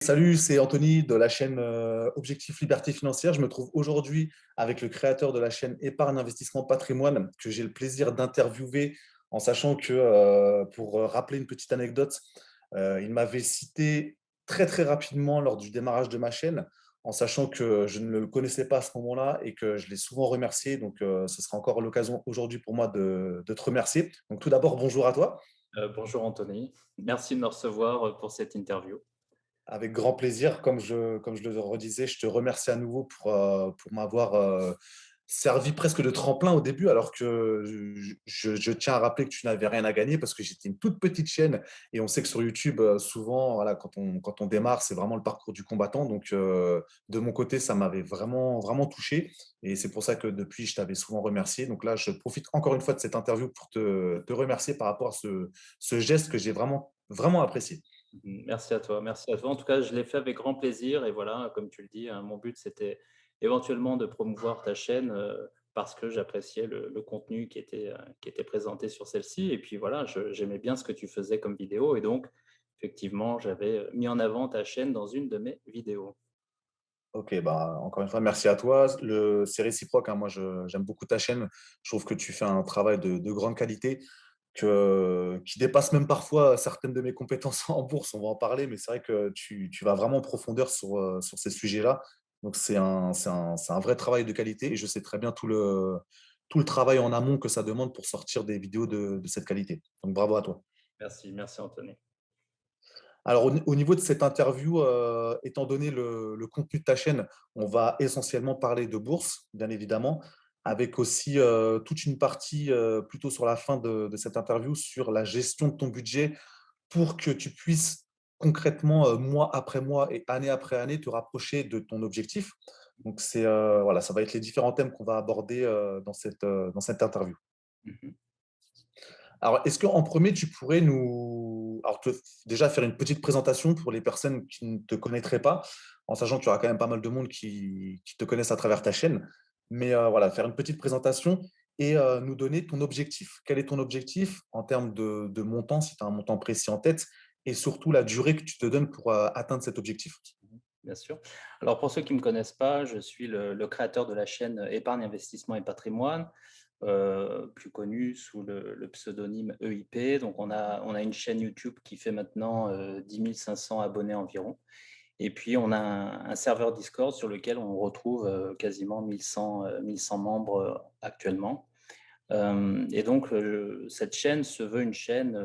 Salut, c'est Anthony de la chaîne Objectif Liberté Financière. Je me trouve aujourd'hui avec le créateur de la chaîne Épargne Investissement Patrimoine que j'ai le plaisir d'interviewer en sachant que, pour rappeler une petite anecdote, il m'avait cité très très rapidement lors du démarrage de ma chaîne en sachant que je ne le connaissais pas à ce moment-là et que je l'ai souvent remercié. Donc, ce sera encore l'occasion aujourd'hui pour moi de te remercier. Donc, tout d'abord, bonjour à toi. Bonjour Anthony, merci de me recevoir pour cette interview. Avec grand plaisir. Comme je le redisais, je te remercie à nouveau pour m'avoir servi presque de tremplin au début, alors que je tiens à rappeler que tu n'avais rien à gagner parce que j'étais une toute petite chaîne et on sait que sur YouTube, souvent, voilà, quand on démarre, c'est vraiment le parcours du combattant. Donc, de mon côté, ça m'avait vraiment, vraiment touché et c'est pour ça que depuis, je t'avais souvent remercié. Donc là, je profite encore une fois de cette interview pour te remercier par rapport à ce geste que j'ai vraiment, vraiment apprécié. Merci à toi, merci à toi. En tout cas, je l'ai fait avec grand plaisir et voilà, comme tu le dis, hein, mon but c'était éventuellement de promouvoir ta chaîne parce que j'appréciais le contenu qui était présenté sur celle-ci et puis voilà, j'aimais bien ce que tu faisais comme vidéo et donc effectivement, j'avais mis en avant ta chaîne dans une de mes vidéos. Ok, bah, encore une fois, merci à toi. C'est réciproque, hein. Moi, j'aime beaucoup ta chaîne. Je trouve que tu fais un travail de grande qualité qui dépasse même parfois certaines de mes compétences en bourse. On va en parler, mais c'est vrai que tu vas vraiment en profondeur sur ces sujets-là. Donc, c'est un vrai travail de qualité et je sais très bien tout le travail en amont que ça demande pour sortir des vidéos de cette qualité. Donc, bravo à toi. Merci, merci Anthony. Alors, au niveau de cette interview, étant donné le contenu de ta chaîne, on va essentiellement parler de bourse, bien évidemment, avec aussi toute une partie plutôt sur la fin de cette interview sur la gestion de ton budget pour que tu puisses concrètement, mois après mois et année après année, te rapprocher de ton objectif. Donc, voilà, ça va être les différents thèmes qu'on va aborder dans cette interview. Mhm. Alors, est-ce qu'en premier, tu pourrais déjà faire une petite présentation pour les personnes qui ne te connaîtraient pas, en sachant qu'il y aura quand même pas mal de monde qui te connaissent à travers ta chaîne. Mais voilà, faire une petite présentation et nous donner ton objectif. Quel est ton objectif en termes de montant, si tu as un montant précis en tête, et surtout la durée que tu te donnes pour atteindre cet objectif. Bien sûr. Alors pour ceux qui ne me connaissent pas, je suis le créateur de la chaîne Épargne, Investissement et Patrimoine, plus connue sous le pseudonyme EIP. Donc on a une chaîne YouTube qui fait maintenant 10 500 abonnés environ. Et puis on a un serveur Discord sur lequel on retrouve quasiment 1100 membres actuellement. Et donc cette chaîne se veut une chaîne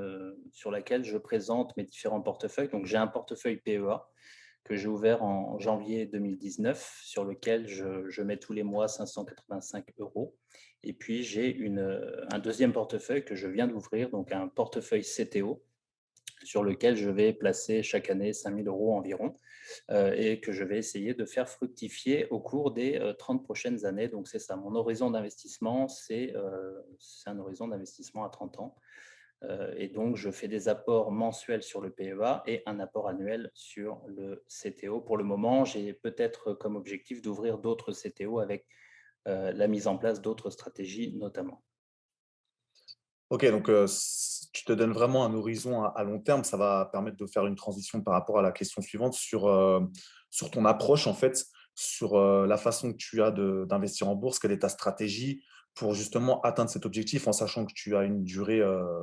sur laquelle je présente mes différents portefeuilles. Donc j'ai un portefeuille PEA que j'ai ouvert en janvier 2019, sur lequel je mets tous les mois 585 euros. Et puis, j'ai un deuxième portefeuille que je viens d'ouvrir, donc un portefeuille CTO, sur lequel je vais placer chaque année 5 000 euros environ, et que je vais essayer de faire fructifier au cours des 30 prochaines années. Donc, c'est ça, mon horizon d'investissement, c'est un horizon d'investissement à 30 ans. Et donc, je fais des apports mensuels sur le PEA et un apport annuel sur le CTO. Pour le moment, j'ai peut-être comme objectif d'ouvrir d'autres CTO avec la mise en place d'autres stratégies notamment. Ok, donc tu te donnes vraiment un horizon à long terme. Ça va permettre de faire une transition par rapport à la question suivante sur ton approche, en fait, sur la façon que tu as d'investir en bourse. Quelle est ta stratégie pour justement atteindre cet objectif en sachant que tu as une durée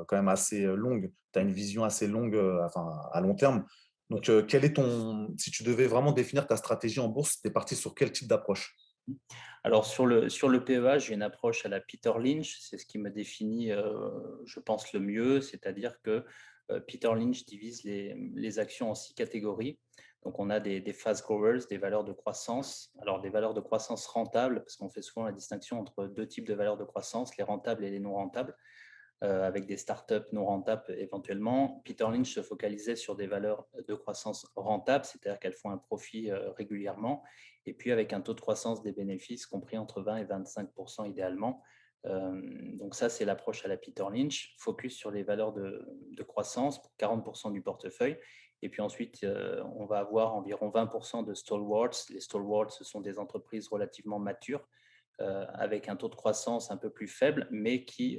quand même assez longue. Tu as une vision assez longue, enfin, à long terme. Donc, si tu devais vraiment définir ta stratégie en bourse, tu es parti sur quel type d'approche? Alors sur le PEA, j'ai une approche à la Peter Lynch, c'est ce qui me définit, je pense, le mieux, c'est-à-dire que Peter Lynch divise les actions en 6 catégories. Donc on a des fast growers, des valeurs de croissance. Alors des valeurs de croissance rentables, parce qu'on fait souvent la distinction entre deux types de valeurs de croissance, les rentables et les non rentables. Avec des startups non rentables éventuellement. Peter Lynch se focalisait sur des valeurs de croissance rentables, c'est-à-dire qu'elles font un profit régulièrement, et puis avec un taux de croissance des bénéfices compris entre 20 et 25 idéalement. Donc ça, c'est l'approche à la Peter Lynch, focus sur les valeurs de croissance pour 40 du portefeuille. Et puis ensuite, on va avoir environ 20 de stalwarts. Les stalwarts, ce sont des entreprises relativement matures avec un taux de croissance un peu plus faible, mais qui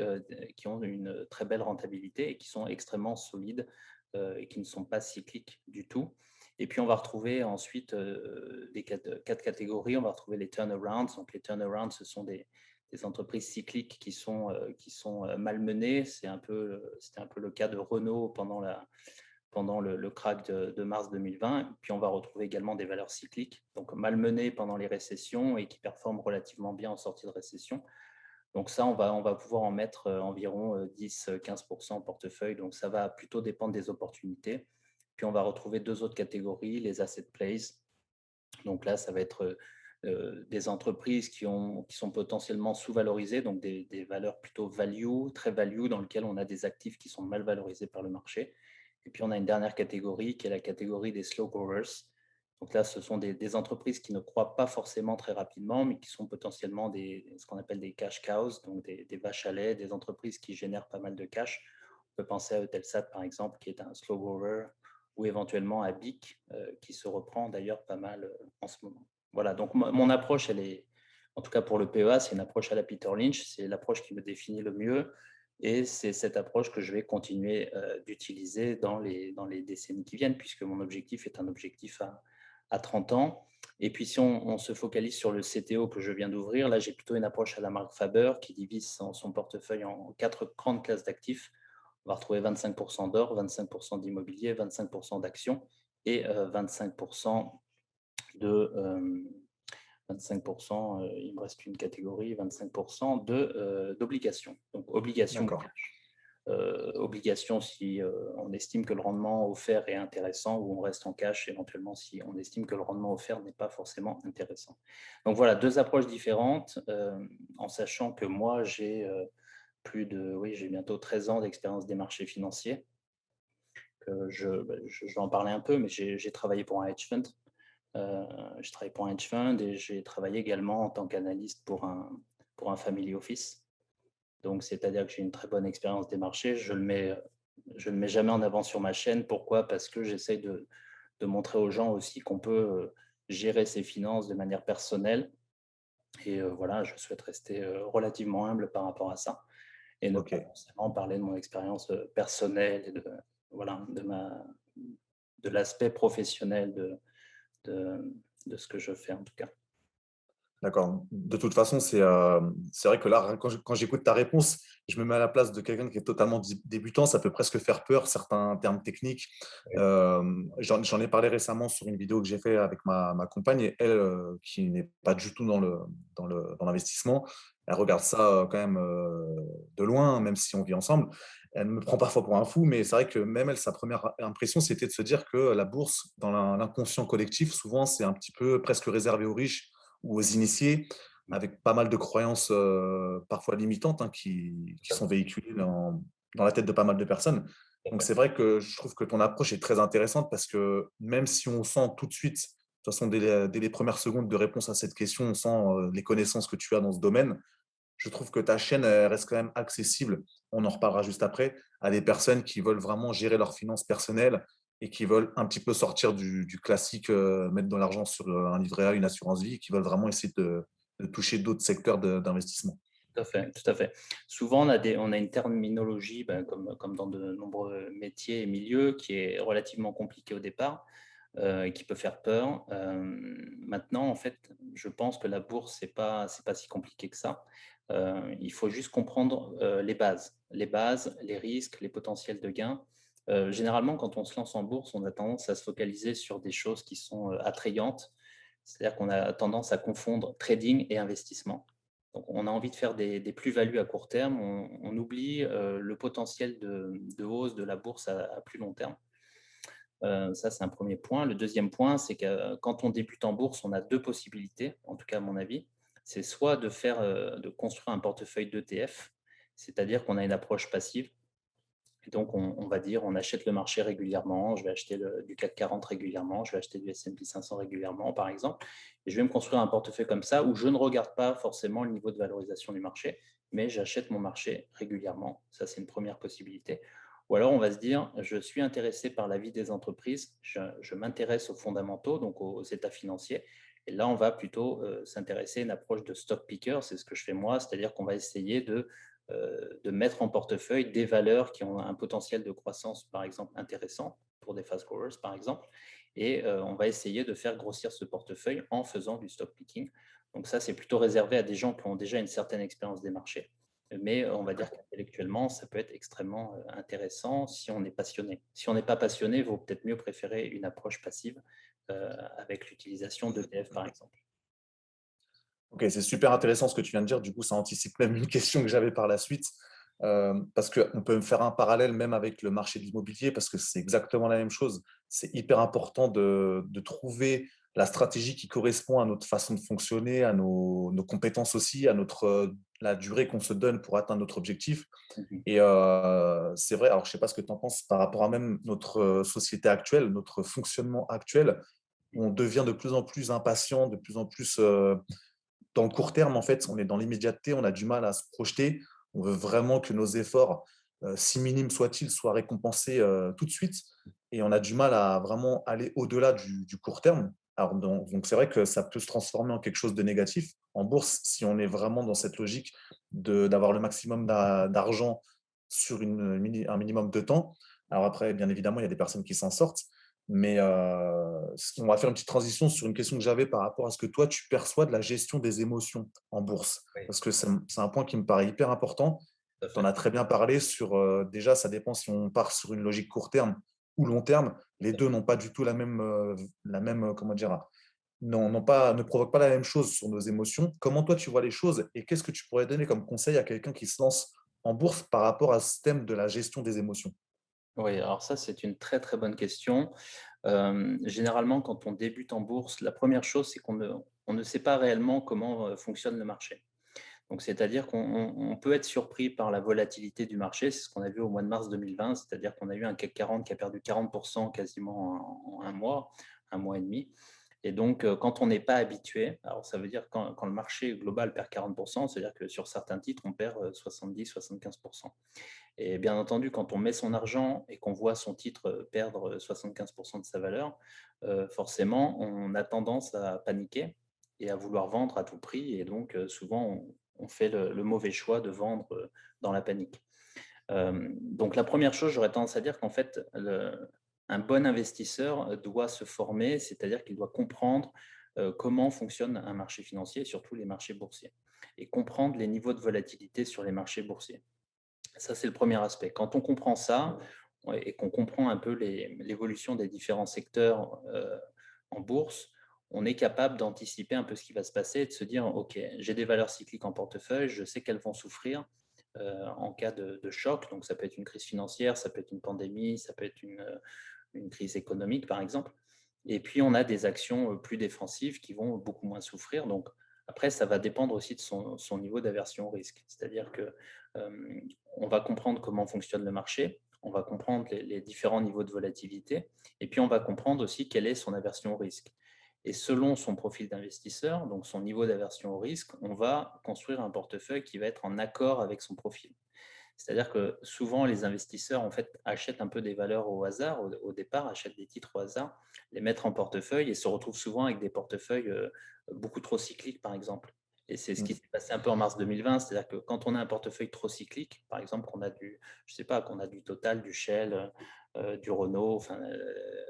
ont une très belle rentabilité et qui sont extrêmement solides et qui ne sont pas cycliques du tout. Et puis, on va retrouver ensuite des quatre catégories. On va retrouver les turnarounds. Donc, les turnarounds, ce sont des entreprises cycliques qui sont malmenées. C'était un peu le cas de Renault pendant le crack de mars 2020. Puis, on va retrouver également des valeurs cycliques, donc malmenées pendant les récessions et qui performent relativement bien en sortie de récession. Donc ça, on va pouvoir en mettre environ 10-15% en portefeuille. Donc ça va plutôt dépendre des opportunités. Puis on va retrouver deux autres catégories, les asset plays. Donc là, ça va être des entreprises qui sont potentiellement sous-valorisées, donc des valeurs plutôt value, très value, dans lesquelles on a des actifs qui sont mal valorisés par le marché. Et puis on a une dernière catégorie qui est la catégorie des slow growers. Donc là, ce sont des entreprises qui ne croient pas forcément très rapidement, mais qui sont potentiellement ce qu'on appelle des cash cows, donc des vaches à lait, des entreprises qui génèrent pas mal de cash. On peut penser à Eutelsat, par exemple, qui est un slow grower, ou éventuellement à BIC, qui se reprend d'ailleurs pas mal en ce moment. Voilà, donc mon approche, elle est, en tout cas pour le PEA, c'est une approche à la Peter Lynch, c'est l'approche qui me définit le mieux, et c'est cette approche que je vais continuer d'utiliser dans les décennies qui viennent, puisque mon objectif est un objectif à 30 ans. Et puis si on se focalise sur le CTO que je viens d'ouvrir, là j'ai plutôt une approche à la marque Faber qui divise son portefeuille en 4 grandes classes d'actifs. On va retrouver 25% d'or, 25% d'immobilier, 25% d'actions et 25% de 25%, il me reste une catégorie, 25% d'obligations. Donc obligations D'accord. cash. Obligations si on estime que le rendement offert est intéressant, ou on reste en cash éventuellement si on estime que le rendement offert n'est pas forcément intéressant. Donc voilà, deux approches différentes, en sachant que moi j'ai j'ai bientôt 13 ans d'expérience des marchés financiers. Je vais en parler un peu, mais j'ai travaillé pour un hedge fund. Je travaille pour un hedge fund et j'ai travaillé également en tant qu'analyste pour un family office. Donc, c'est-à-dire que j'ai une très bonne expérience des marchés. Je ne mets jamais en avant sur ma chaîne. Pourquoi? Parce que j'essaie de montrer aux gens aussi qu'on peut gérer ses finances de manière personnelle. Et voilà, je souhaite rester relativement humble par rapport à ça et ne Ok. pas forcément parler de mon expérience personnelle et voilà, de l'aspect professionnel de, de ce que je fais en tout cas. D'accord. De toute façon, c'est vrai que là, quand j'écoute ta réponse, je me mets à la place de quelqu'un qui est totalement débutant. Ça peut presque faire peur, certains termes techniques. J'en ai parlé récemment sur une vidéo que j'ai fait avec ma compagne, et elle, qui n'est pas du tout dans l'investissement, elle regarde ça quand même de loin, même si on vit ensemble. Elle me prend parfois pour un fou, mais c'est vrai que même elle, sa première impression, c'était de se dire que la bourse, dans l'inconscient collectif, souvent, c'est un petit peu presque réservé aux riches ou aux initiés, avec pas mal de croyances parfois limitantes, hein, qui sont véhiculées dans la tête de pas mal de personnes. Donc c'est vrai que je trouve que ton approche est très intéressante parce que même si on sent tout de suite, de toute façon dès les premières secondes de réponse à cette question, on sent les connaissances que tu as dans ce domaine, je trouve que ta chaîne elle reste quand même accessible, on en reparlera juste après, à des personnes qui veulent vraiment gérer leurs finances personnelles et qui veulent un petit peu sortir du classique, mettre de l'argent sur un livret A, une assurance vie, qui veulent vraiment essayer de toucher d'autres secteurs d'investissement. Tout à fait, tout à fait. Souvent, on a une terminologie, ben, comme dans de nombreux métiers et milieux, qui est relativement compliquée au départ et qui peut faire peur. Maintenant, en fait, je pense que la bourse, c'est pas si compliqué que ça. Il faut juste comprendre les bases, les risques, les potentiels de gains. Généralement, quand on se lance en bourse, on a tendance à se focaliser sur des choses qui sont attrayantes. C'est-à-dire qu'on a tendance à confondre trading et investissement. Donc, on a envie de faire des plus-values à court terme. On oublie le potentiel de hausse de la bourse à plus long terme. Ça, c'est un premier point. Le deuxième point, c'est que quand on débute en bourse, on a deux possibilités, en tout cas à mon avis. C'est soit de construire un portefeuille d'ETF, c'est-à-dire qu'on a une approche passive. Et donc, on va dire, on achète le marché régulièrement, je vais acheter du CAC 40 régulièrement, je vais acheter du S&P 500 régulièrement, par exemple. Et je vais me construire un portefeuille comme ça, où je ne regarde pas forcément le niveau de valorisation du marché, mais j'achète mon marché régulièrement. Ça, c'est une première possibilité. Ou alors, on va se dire, je suis intéressé par la vie des entreprises, je m'intéresse aux fondamentaux, donc aux états financiers. Et là, on va plutôt s'intéresser à une approche de stock picker, c'est ce que je fais moi, c'est-à-dire qu'on va essayer de mettre en portefeuille des valeurs qui ont un potentiel de croissance, par exemple, intéressant pour des fast growers, par exemple. et on va essayer de faire grossir ce portefeuille en faisant du stock picking. Donc ça, c'est plutôt réservé à des gens qui ont déjà une certaine expérience des marchés. Mais on va dire qu'intellectuellement, ça peut être extrêmement intéressant si on est passionné. Si on n'est pas passionné, il vaut peut-être mieux préférer une approche passive avec l'utilisation d'ETF, par exemple. Ok, c'est super intéressant ce que tu viens de dire. Du coup, ça anticipe même une question que j'avais par la suite. Parce qu'on peut faire un parallèle même avec le marché de l'immobilier, parce que c'est exactement la même chose. C'est hyper important de trouver la stratégie qui correspond à notre façon de fonctionner, à nos compétences aussi, à la durée qu'on se donne pour atteindre notre objectif. Mhm. Et c'est vrai, alors je ne sais pas ce que tu en penses par rapport à même notre société actuelle, notre fonctionnement actuel. On devient de plus en plus impatient, de plus en plus dans le court terme, en fait, on est dans l'immédiateté, on a du mal à se projeter. On veut vraiment que nos efforts, si minimes soient-ils, soient récompensés tout de suite. Et on a du mal à vraiment aller au-delà du court terme. Alors, donc, c'est vrai que ça peut se transformer en quelque chose de négatif. En bourse, si on est vraiment dans cette logique d'avoir le maximum d'argent sur un minimum de temps. Alors après, bien évidemment, il y a des personnes qui s'en sortent. Mais on va faire une petite transition sur une question que j'avais par rapport à ce que toi, tu perçois de la gestion des émotions en bourse. Oui, Parce que c'est un point qui me paraît hyper important. tout à Tu en fait. as très bien parlé sur, déjà, ça dépend si on part sur une logique court terme ou long terme. Les deux n'ont pas du tout comment dire, ne provoquent pas la même chose sur nos émotions. Comment toi, tu vois les choses et qu'est-ce que tu pourrais donner comme conseil à quelqu'un qui se lance en bourse par rapport à ce thème de la gestion des émotions? Oui, alors ça, c'est une très très bonne question. Généralement, quand on débute en bourse, la première chose, c'est on ne sait pas réellement comment fonctionne le marché. Donc, c'est-à-dire qu'on peut être surpris par la volatilité du marché. C'est ce qu'on a vu au mois de mars 2020, c'est-à-dire qu'on a eu un CAC 40 qui a perdu 40% quasiment en un mois et demi. Et donc, quand on n'est pas habitué, alors ça veut dire quand le marché global perd 40%, c'est-à-dire que sur certains titres, on perd 70-75%. Et bien entendu, quand on met son argent et qu'on voit son titre perdre 75% de sa valeur, forcément, on a tendance à paniquer et à vouloir vendre à tout prix. Et donc, souvent, on fait le mauvais choix de vendre dans la panique. Donc, la première chose, j'aurais tendance à dire qu'en fait, un bon investisseur doit se former, c'est-à-dire qu'il doit comprendre comment fonctionne un marché financier, et surtout les marchés boursiers, et comprendre les niveaux de volatilité sur les marchés boursiers. Ça, c'est le premier aspect. Quand on comprend ça ouais, et qu'on comprend un peu l'évolution des différents secteurs en bourse, on est capable d'anticiper un peu ce qui va se passer et de se dire, OK, j'ai des valeurs cycliques en portefeuille, je sais qu'elles vont souffrir en cas de choc. Donc, ça peut être une crise financière, ça peut être une pandémie, ça peut être une crise économique, par exemple. Et puis, on a des actions plus défensives qui vont beaucoup moins souffrir. Donc, après, ça va dépendre aussi de son niveau d'aversion au risque. C'est-à-dire que on va comprendre comment fonctionne le marché, on va comprendre les différents niveaux de volatilité, et puis on va comprendre aussi quelle est son aversion au risque. Et selon son profil d'investisseur, donc son niveau d'aversion au risque, on va construire un portefeuille qui va être en accord avec son profil. C'est-à-dire que souvent, les investisseurs en fait, achètent un peu des valeurs au hasard, au départ, achètent des titres au hasard, les mettent en portefeuille et se retrouvent souvent avec des portefeuilles beaucoup trop cycliques, par exemple. Et c'est ce qui s'est passé un peu en mars 2020, c'est-à-dire que quand on a un portefeuille trop cyclique, par exemple, qu'on a je sais pas, qu'on a du Total, du Shell, du Renault, enfin,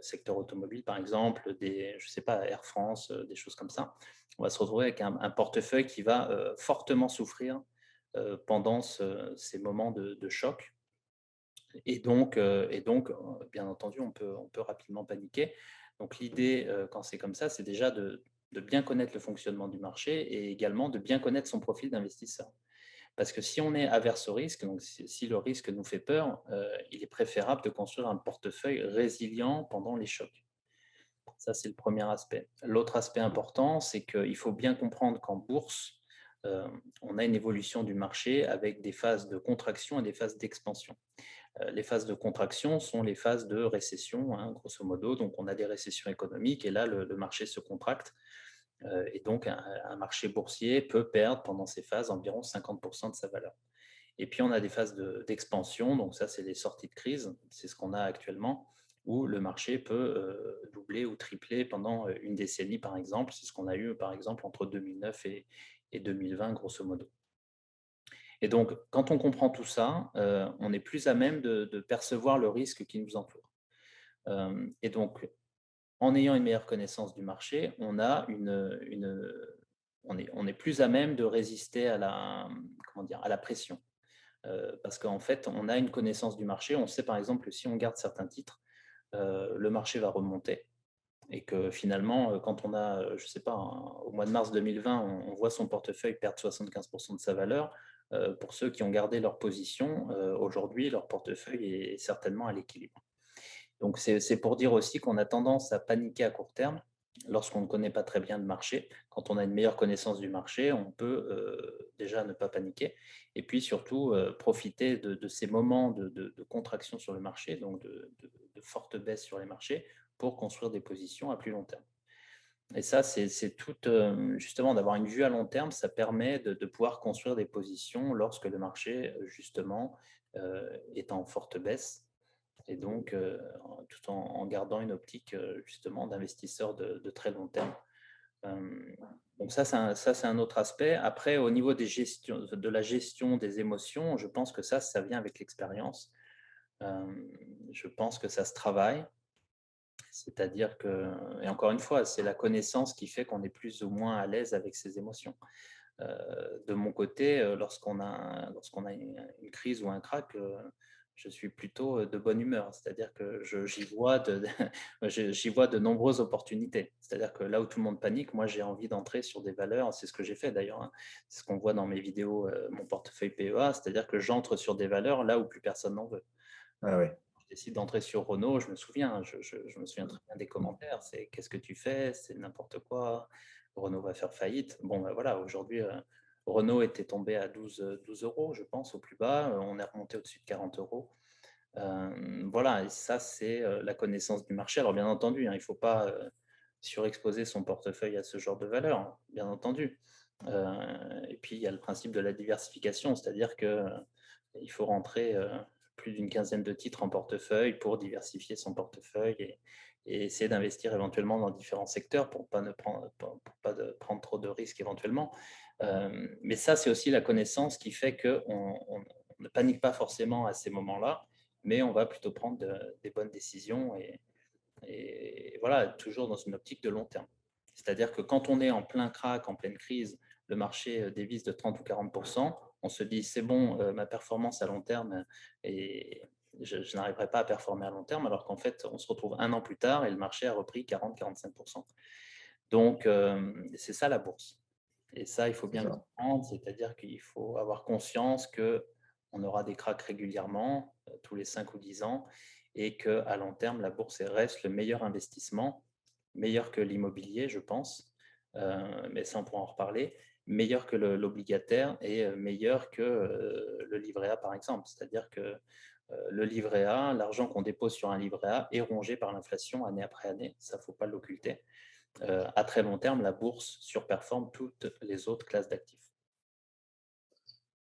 secteur automobile, par exemple, je sais pas, Air France, des choses comme ça, on va se retrouver avec un portefeuille qui va fortement souffrir pendant ces moments de choc. Bien entendu, on peut rapidement paniquer. Donc, l'idée, quand c'est comme ça, c'est déjà de bien connaître le fonctionnement du marché et également de bien connaître son profil d'investisseur. Parce que si on est averse au risque, donc si le risque nous fait peur, il est préférable de construire un portefeuille résilient pendant les chocs. Ça, c'est le premier aspect. L'autre aspect important, c'est qu'il faut bien comprendre qu'en bourse, euh, on a une évolution du marché avec des phases de contraction et des phases d'expansion. Les phases de contraction sont les phases de récession, hein, grosso modo. Donc, on a des récessions économiques et là, le marché se contracte. Et donc, un marché boursier peut perdre pendant ces phases environ 50% de sa valeur. Et puis, on a des phases d'expansion. Donc, ça, c'est les sorties de crise. C'est ce qu'on a actuellement, où le marché peut doubler ou tripler pendant une décennie, par exemple. C'est ce qu'on a eu, par exemple, entre 2009 et 2020, grosso modo. Et donc, quand on comprend tout ça, on est plus à même de percevoir le risque qui nous entoure. Et donc, en ayant une meilleure connaissance du marché, on est plus à même de résister à comment dire, à la pression. Parce qu'en fait, on a une connaissance du marché. On sait par exemple que si on garde certains titres, le marché va remonter et que finalement, quand on a, je ne sais pas, au mois de mars 2020, on voit son portefeuille perdre 75% de sa valeur. Pour ceux qui ont gardé leur position, aujourd'hui, leur portefeuille est certainement à l'équilibre. Donc, c'est pour dire aussi qu'on a tendance à paniquer à court terme lorsqu'on ne connaît pas très bien le marché. Quand on a une meilleure connaissance du marché, on peut déjà ne pas paniquer et puis surtout profiter de ces moments de contraction sur le marché, donc de fortes baisses sur les marchés, pour construire des positions à plus long terme. Et ça, c'est tout, justement, d'avoir une vue à long terme, ça permet de pouvoir construire des positions lorsque le marché, justement, est en forte baisse et donc tout en gardant une optique justement d'investisseur de très long terme. Euh, donc ça, c'est un autre aspect. Après, au niveau de la gestion des émotions, je pense que ça vient avec l'expérience. Je pense que ça se travaille. C'est-à-dire que, et encore une fois, c'est la connaissance qui fait qu'on est plus ou moins à l'aise avec ses émotions. De mon côté, lorsqu'on a une crise ou un crack, je suis plutôt de bonne humeur. C'est-à-dire que j'y vois j'y vois de nombreuses opportunités. C'est-à-dire que là où tout le monde panique, moi j'ai envie d'entrer sur des valeurs. C'est ce que j'ai fait d'ailleurs, hein. C'est ce qu'on voit dans mes vidéos, mon portefeuille PEA. C'est-à-dire que j'entre sur des valeurs là où plus personne n'en veut. Ah ouais. Je décide d'entrer sur Renault, je me souviens, je me souviens très bien des commentaires. C'est qu'est-ce que tu fais? C'est n'importe quoi. Renault va faire faillite. Bon, ben voilà, aujourd'hui, Renault était tombé à 12 euros, je pense, au plus bas. On est remonté au-dessus de 40 euros. Voilà, et ça, c'est la connaissance du marché. Alors, bien entendu, hein, il ne faut pas surexposer son portefeuille à ce genre de valeur, hein, bien entendu. Et puis, il y a le principe de la diversification, c'est-à-dire que il faut rentrer plus d'une quinzaine de titres en portefeuille pour diversifier son portefeuille et essayer d'investir éventuellement dans différents secteurs pour pas pas prendre trop de risques éventuellement. Mais ça, c'est aussi la connaissance qui fait qu'on ne panique pas forcément à ces moments-là, mais on va plutôt prendre des bonnes décisions et voilà, toujours dans une optique de long terme. C'est-à-dire que quand on est en plein crack, en pleine crise, le marché dévisse de 30 ou 40%, on se dit c'est bon, ma performance à long terme, et je n'arriverai pas à performer à long terme, alors qu'en fait, on se retrouve un an plus tard et le marché a repris 40-45%. Donc, c'est ça la bourse. Et ça, il faut C'est bien le ça. comprendre, c'est-à-dire qu'il faut avoir conscience qu'on aura des cracks régulièrement, tous les 5 ou 10 ans, et qu'à long terme, la bourse reste le meilleur investissement, meilleur que l'immobilier, je pense, mais ça, on pourra en reparler, meilleur que l'obligataire et meilleur que le livret A, par exemple. C'est-à-dire que le livret A, l'argent qu'on dépose sur un livret A est rongé par l'inflation année après année, ça, il ne faut pas l'occulter. À très long terme, la bourse surperforme toutes les autres classes d'actifs.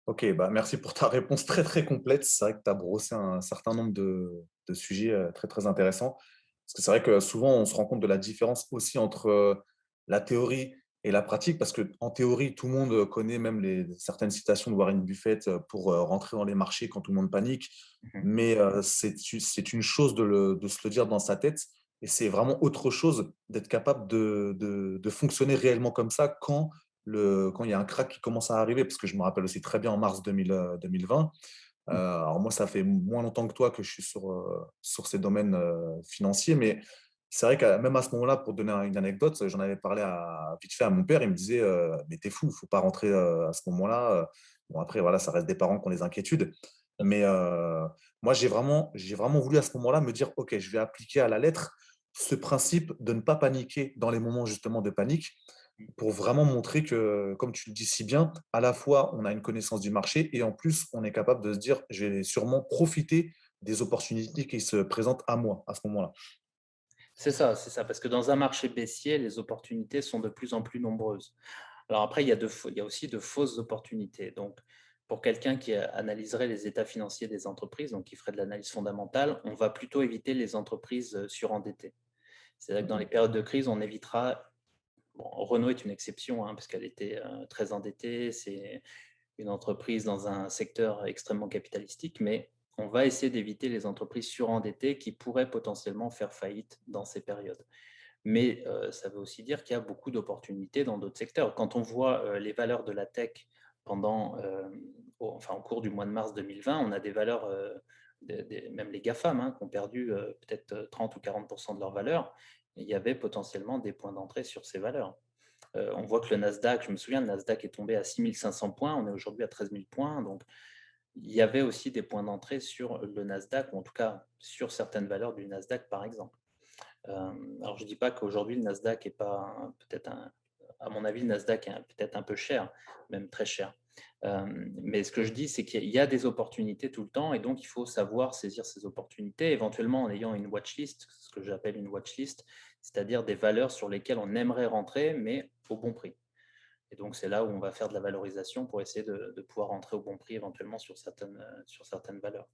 Ok, bah merci pour ta réponse très très complète. C'est vrai que tu as brossé un certain nombre de sujets très très intéressants. Parce que c'est vrai que souvent on se rend compte de la différence aussi entre la théorie et la pratique. Parce qu'en théorie, tout le monde connaît même certaines citations de Warren Buffett pour rentrer dans les marchés quand tout le monde panique. Mhm. Mais c'est une chose de se le dire dans sa tête. Et c'est vraiment autre chose d'être capable de fonctionner réellement comme ça quand il y a un crack qui commence à arriver, parce que je me rappelle aussi très bien en mars 2020. Alors moi, ça fait moins longtemps que toi que je suis sur ces domaines financiers, mais c'est vrai que même à ce moment-là, pour donner une anecdote, j'en avais parlé vite fait à mon père, il me disait mais t'es fou, faut pas rentrer à ce moment-là. Bon, après, voilà, ça reste des parents qui ont des inquiétudes, mais moi, j'ai vraiment voulu à ce moment-là me dire, OK, je vais appliquer à la lettre ce principe de ne pas paniquer dans les moments justement de panique pour vraiment montrer que, comme tu le dis si bien, à la fois on a une connaissance du marché et en plus on est capable de se dire je vais sûrement profiter des opportunités qui se présentent à moi à ce moment-là. C'est ça, parce que dans un marché baissier, les opportunités sont de plus en plus nombreuses. Alors après, il y a aussi de fausses opportunités. Donc, pour quelqu'un qui analyserait les états financiers des entreprises, donc qui ferait de l'analyse fondamentale, on va plutôt éviter les entreprises surendettées. C'est-à-dire que dans les Mhm. périodes de crise, on évitera. Bon, Renault est une exception, hein, parce qu'elle était très endettée. C'est une entreprise dans un secteur extrêmement capitalistique, mais on va essayer d'éviter les entreprises surendettées qui pourraient potentiellement faire faillite dans ces périodes. Mais ça veut aussi dire qu'il y a beaucoup d'opportunités dans d'autres secteurs. Quand on voit les valeurs de la tech pendant, enfin, au cours du mois de mars 2020, on a des valeurs, même les GAFAM, hein, qui ont perdu peut-être 30 ou 40% de leur valeur. Il y avait potentiellement des points d'entrée sur ces valeurs. On voit que le Nasdaq, je me souviens, le Nasdaq est tombé à 6 500 points, on est aujourd'hui à 13 000 points. Donc, il y avait aussi des points d'entrée sur le Nasdaq, ou en tout cas sur certaines valeurs du Nasdaq, par exemple. Alors, je ne dis pas qu'aujourd'hui, le Nasdaq est pas peut-être à mon avis, le Nasdaq est peut-être un peu cher, même très cher. Mais ce que je dis, c'est qu'il y a des opportunités tout le temps et donc il faut savoir saisir ces opportunités, éventuellement en ayant une watchlist, ce que j'appelle une watchlist, c'est-à-dire des valeurs sur lesquelles on aimerait rentrer, mais au bon prix. Et donc, c'est là où on va faire de la valorisation pour essayer de pouvoir rentrer au bon prix éventuellement sur certaines valeurs.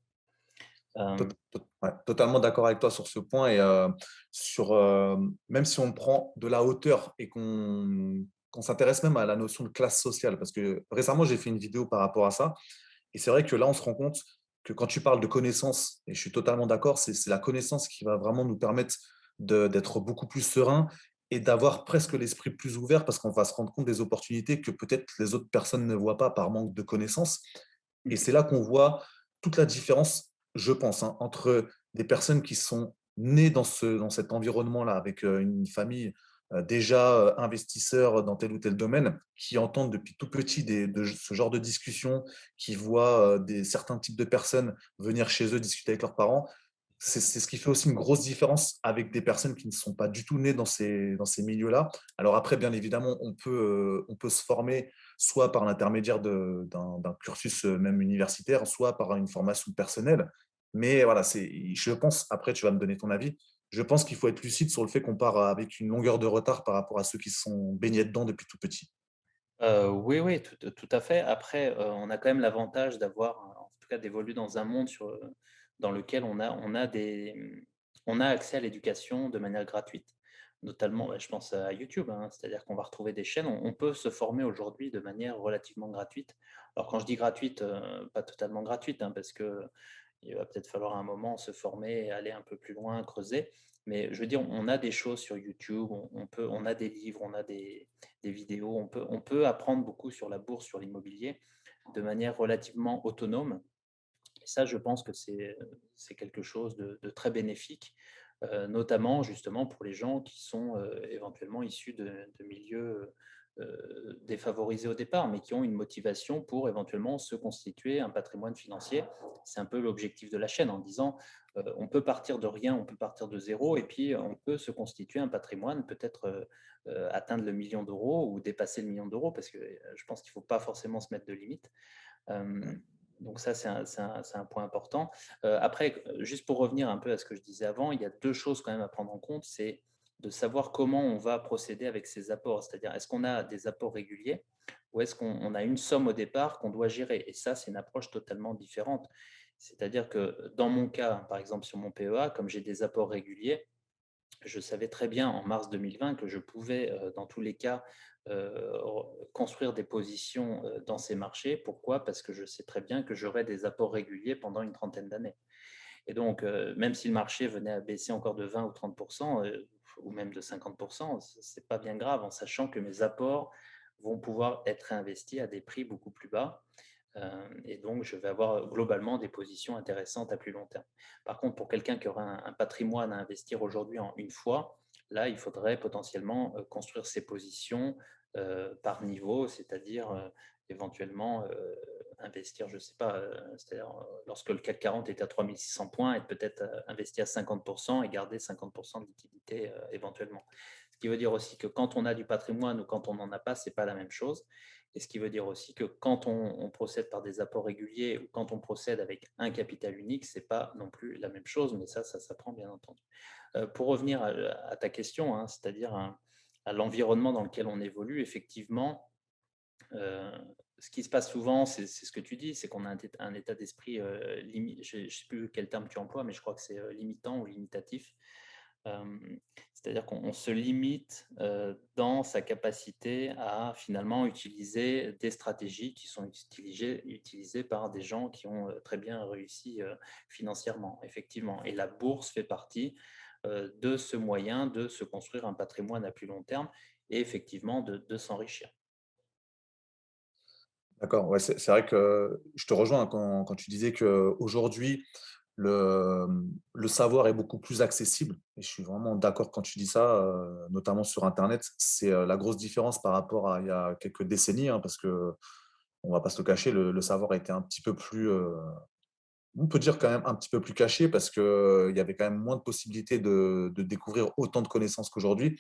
Ouais, totalement d'accord avec toi sur ce point et même si on prend de la hauteur et qu'on s'intéresse même à la notion de classe sociale, parce que récemment, j'ai fait une vidéo par rapport à ça et c'est vrai que là, on se rend compte que quand tu parles de connaissance, et je suis totalement d'accord, c'est la connaissance qui va vraiment nous permettre d'être beaucoup plus serein et d'avoir presque l'esprit plus ouvert parce qu'on va se rendre compte des opportunités que peut-être les autres personnes ne voient pas par manque de connaissances. Et c'est là qu'on voit toute la différence, je pense, hein, entre des personnes qui sont nées dans cet environnement-là, avec une famille déjà investisseurs dans tel ou tel domaine, qui entendent depuis tout petit ce genre de discussion, qui voient certains types de personnes venir chez eux discuter avec leurs parents. C'est ce qui fait aussi une grosse différence avec des personnes qui ne sont pas du tout nées dans ces milieux-là. Alors après, bien évidemment, on peut se former soit par l'intermédiaire d'un cursus même universitaire, soit par une formation personnelle. Mais voilà, je pense, après tu vas me donner ton avis, je pense qu'il faut être lucide sur le fait qu'on part avec une longueur de retard par rapport à ceux qui se sont baignés dedans depuis tout petit. Oui, oui, tout à fait. Après, on a quand même l'avantage d'avoir, en tout cas d'évoluer dans un monde dans lequel on a accès à l'éducation de manière gratuite. Notamment, bah, je pense à YouTube, hein, c'est-à-dire qu'on va retrouver des chaînes. On peut se former aujourd'hui de manière relativement gratuite. Alors quand je dis gratuite, pas totalement gratuite, hein, parce que il va peut-être falloir à un moment se former et aller un peu plus loin, creuser. Mais je veux dire, on a des choses sur YouTube, on a des livres, on a des vidéos, on peut apprendre beaucoup sur la bourse, sur l'immobilier, de manière relativement autonome. Et ça, je pense que c'est quelque chose de très bénéfique, notamment justement pour les gens qui sont éventuellement issus de milieux défavorisés au départ, mais qui ont une motivation pour éventuellement se constituer un patrimoine financier. C'est un peu l'objectif de la chaîne en disant on peut partir de rien, on peut partir de zéro, et puis on peut se constituer un patrimoine, peut-être atteindre le million d'euros ou dépasser le million d'euros, parce que je pense qu'il ne faut pas forcément se mettre de limite. Donc ça, c'est un point important. Après, juste pour revenir un peu à ce que je disais avant, il y a deux choses quand même à prendre en compte, c'est de savoir comment on va procéder avec ces apports. C'est-à-dire, est-ce qu'on a des apports réguliers ou est-ce qu'on a une somme au départ qu'on doit gérer? Et ça, c'est une approche totalement différente. C'est-à-dire que dans mon cas, par exemple sur mon PEA, comme j'ai des apports réguliers, je savais très bien en mars 2020 que je pouvais, dans tous les cas, construire des positions dans ces marchés. Pourquoi? Parce que je sais très bien que j'aurai des apports réguliers pendant une trentaine d'années. Et donc, même si le marché venait à baisser encore de 20 ou 30%, ou même de 50%, ce n'est pas bien grave, en sachant que mes apports vont pouvoir être réinvestis à des prix beaucoup plus bas. Et donc, je vais avoir globalement des positions intéressantes à plus long terme. Par contre, pour quelqu'un qui aura un patrimoine à investir aujourd'hui en une fois, là, il faudrait potentiellement construire ses positions par niveau, c'est-à-dire éventuellement investir, je ne sais pas, c'est-à-dire lorsque le CAC 40 est à 3600 points, être peut-être investi à 50% et garder 50% de liquidité éventuellement. Ce qui veut dire aussi que quand on a du patrimoine ou quand on n'en a pas, ce n'est pas la même chose. Et ce qui veut dire aussi que quand on procède par des apports réguliers ou quand on procède avec un capital unique, ce n'est pas non plus la même chose, mais ça s'apprend bien entendu. Pour revenir à ta question, hein, c'est-à-dire à l'environnement dans lequel on évolue, effectivement, ce qui se passe souvent, c'est ce que tu dis, c'est qu'on a un état d'esprit, je ne sais plus quel terme tu emploies, mais je crois que c'est limitant ou limitatif. C'est-à-dire qu'on se limite dans sa capacité à finalement utiliser des stratégies qui sont utilisées par des gens qui ont très bien réussi financièrement, effectivement. Et la bourse fait partie de ce moyen de se construire un patrimoine à plus long terme et effectivement de s'enrichir. D'accord, ouais, c'est vrai que je te rejoins hein, quand tu disais qu'aujourd'hui, le, le savoir est beaucoup plus accessible et je suis vraiment d'accord quand tu dis ça, notamment sur internet. C'est, la grosse différence par rapport à il y a quelques décennies, hein, parce qu'on va pas se le cacher, le savoir a été un petit peu plus, on peut dire quand même un petit peu plus caché parce qu'il y avait quand même moins de possibilités de découvrir autant de connaissances qu'aujourd'hui.